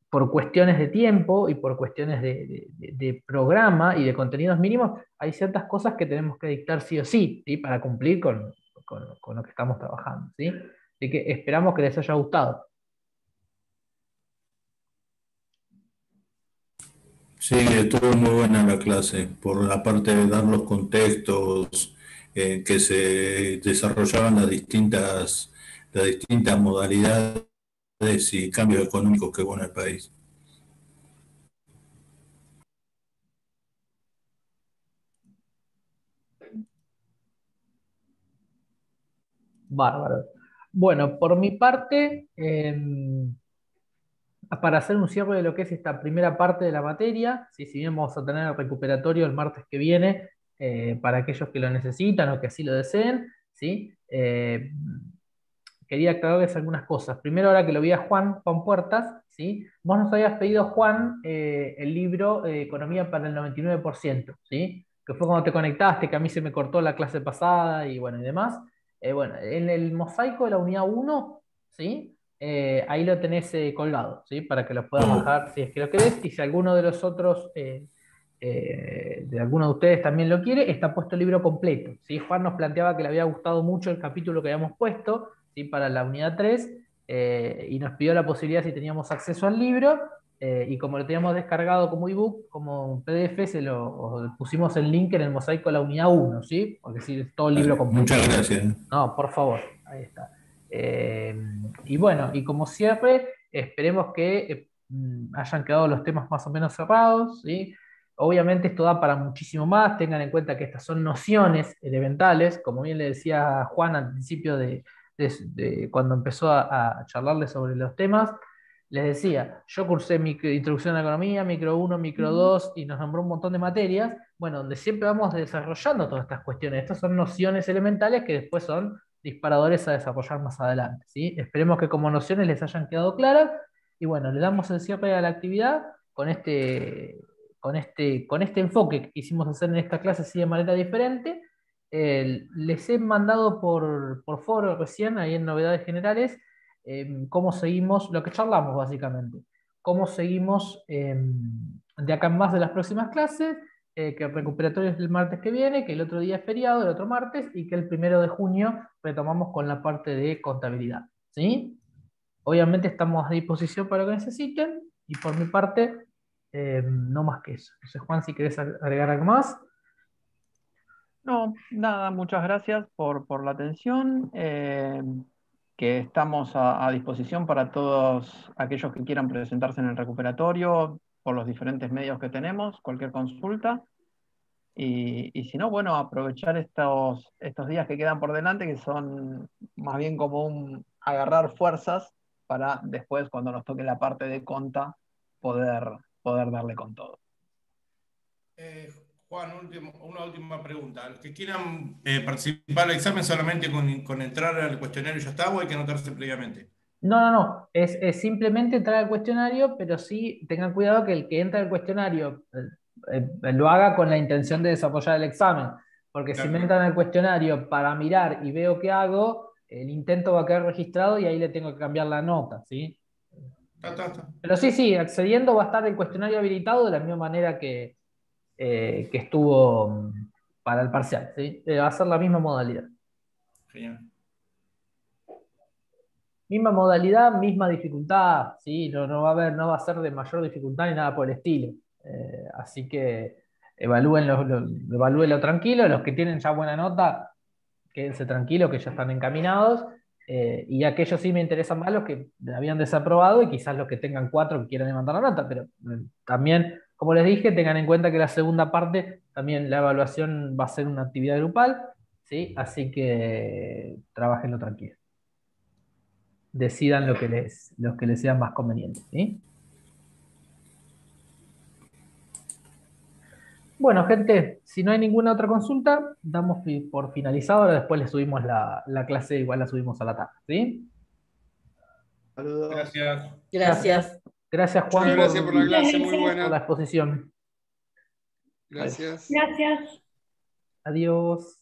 por cuestiones de tiempo y por cuestiones de programa y de contenidos mínimos, hay ciertas cosas que tenemos que dictar sí o sí, ¿sí? Para cumplir con lo que estamos trabajando, ¿sí? Así que esperamos que les haya gustado. Sí, estuvo muy buena la clase, por la parte de dar los contextos que se desarrollaban las distintas modalidades y cambios económicos que hubo en el país. Bárbaro. Bueno, por mi parte, para hacer un cierre de lo que es esta primera parte de la materia, ¿sí? Si bien vamos a tener el recuperatorio el martes que viene, para aquellos que lo necesitan o que así lo deseen, ¿sí? Quería aclararles algunas cosas. Primero, ahora que lo vi a Juan Puertas, ¿sí? Vos nos habías pedido, Juan, el libro Economía para el 99%, ¿sí? Que fue cuando te conectaste, que a mí se me cortó la clase pasada y bueno, y demás. Bueno, en el mosaico de la unidad 1, ¿sí? Ahí lo tenés colgado, ¿sí? Para que lo puedas bajar si es que lo querés. Y si alguno de los otros, de alguno de ustedes también lo quiere, está puesto el libro completo, ¿sí? Juan nos planteaba que le había gustado mucho el capítulo que habíamos puesto, ¿sí? Para la unidad 3, y nos pidió la posibilidad si teníamos acceso al libro, y como lo teníamos descargado como ebook, como PDF, pusimos el link en el mosaico de la unidad 1, ¿sí? Porque sí, es todo el libro completo. Muchas gracias. No, por favor, ahí está. Y bueno, y como siempre, esperemos que hayan quedado los temas más o menos cerrados, ¿sí? Obviamente esto da para muchísimo más, tengan en cuenta que estas son nociones elementales, como bien le decía Juan al principio de cuando empezó a charlarles sobre los temas. Les decía, yo cursé introducción a la economía, micro 1, micro 2, y nos nombró un montón de materias, bueno, donde siempre vamos desarrollando todas estas cuestiones. Estas son nociones elementales que después son disparadores a desarrollar más adelante, ¿sí? Esperemos que como nociones les hayan quedado claras, y bueno, le damos el cierre a la actividad con este enfoque que quisimos hacer en esta clase, así de manera diferente. Les he mandado por foro recién, ahí en Novedades Generales, cómo seguimos, lo que charlamos básicamente, cómo seguimos de acá en más de las próximas clases, que el recuperatorio es el martes que viene, que el otro día es feriado, el otro martes, y que el 1 de junio retomamos con la parte de contabilidad, ¿sí? Obviamente estamos a disposición para lo que necesiten, y por mi parte, no más que eso. Entonces, Juan, si querés agregar algo más. No, nada, muchas gracias por la atención. Que estamos a disposición para todos aquellos que quieran presentarse en el recuperatorio por los diferentes medios que tenemos, cualquier consulta. Y si no, bueno, aprovechar estos días que quedan por delante, que son más bien como un agarrar fuerzas para después, cuando nos toque la parte de conta, poder darle con todo. Juan, una última pregunta. Los que quieran participar del examen solamente con entrar al cuestionario ya está, o hay que anotarse previamente. No. Es simplemente entrar al cuestionario, pero sí tengan cuidado que el que entra al cuestionario lo haga con la intención de desarrollar el examen. Porque Claro. Si me entran al cuestionario para mirar y veo qué hago, el intento va a quedar registrado y ahí le tengo que cambiar la nota, ¿sí? Está. Pero sí, accediendo va a estar el cuestionario habilitado de la misma manera que estuvo para el parcial, ¿sí? Va a ser la misma modalidad. Genial. Misma modalidad, misma dificultad, ¿sí? No va a ser de mayor dificultad ni nada por el estilo. Así que evalúenlo tranquilo. Los que tienen ya buena nota, quédense tranquilos que ya están encaminados. Y aquellos sí me interesan más los que habían desaprobado y quizás los que tengan 4 que quieran levantar la nota. Pero también, como les dije, tengan en cuenta que la segunda parte, también la evaluación va a ser una actividad grupal, ¿sí? Así que trabajenlo tranquilo. Decidan lo que les sea más conveniente, ¿sí? Bueno, gente, si no hay ninguna otra consulta, damos por finalizado. Ahora después le subimos la clase, igual la subimos a la tarde, ¿sí? Saludos. Gracias. Gracias. Gracias, Juan, Muchas gracias por la clase, muy por la buena. exposición. Gracias. Gracias. Adiós.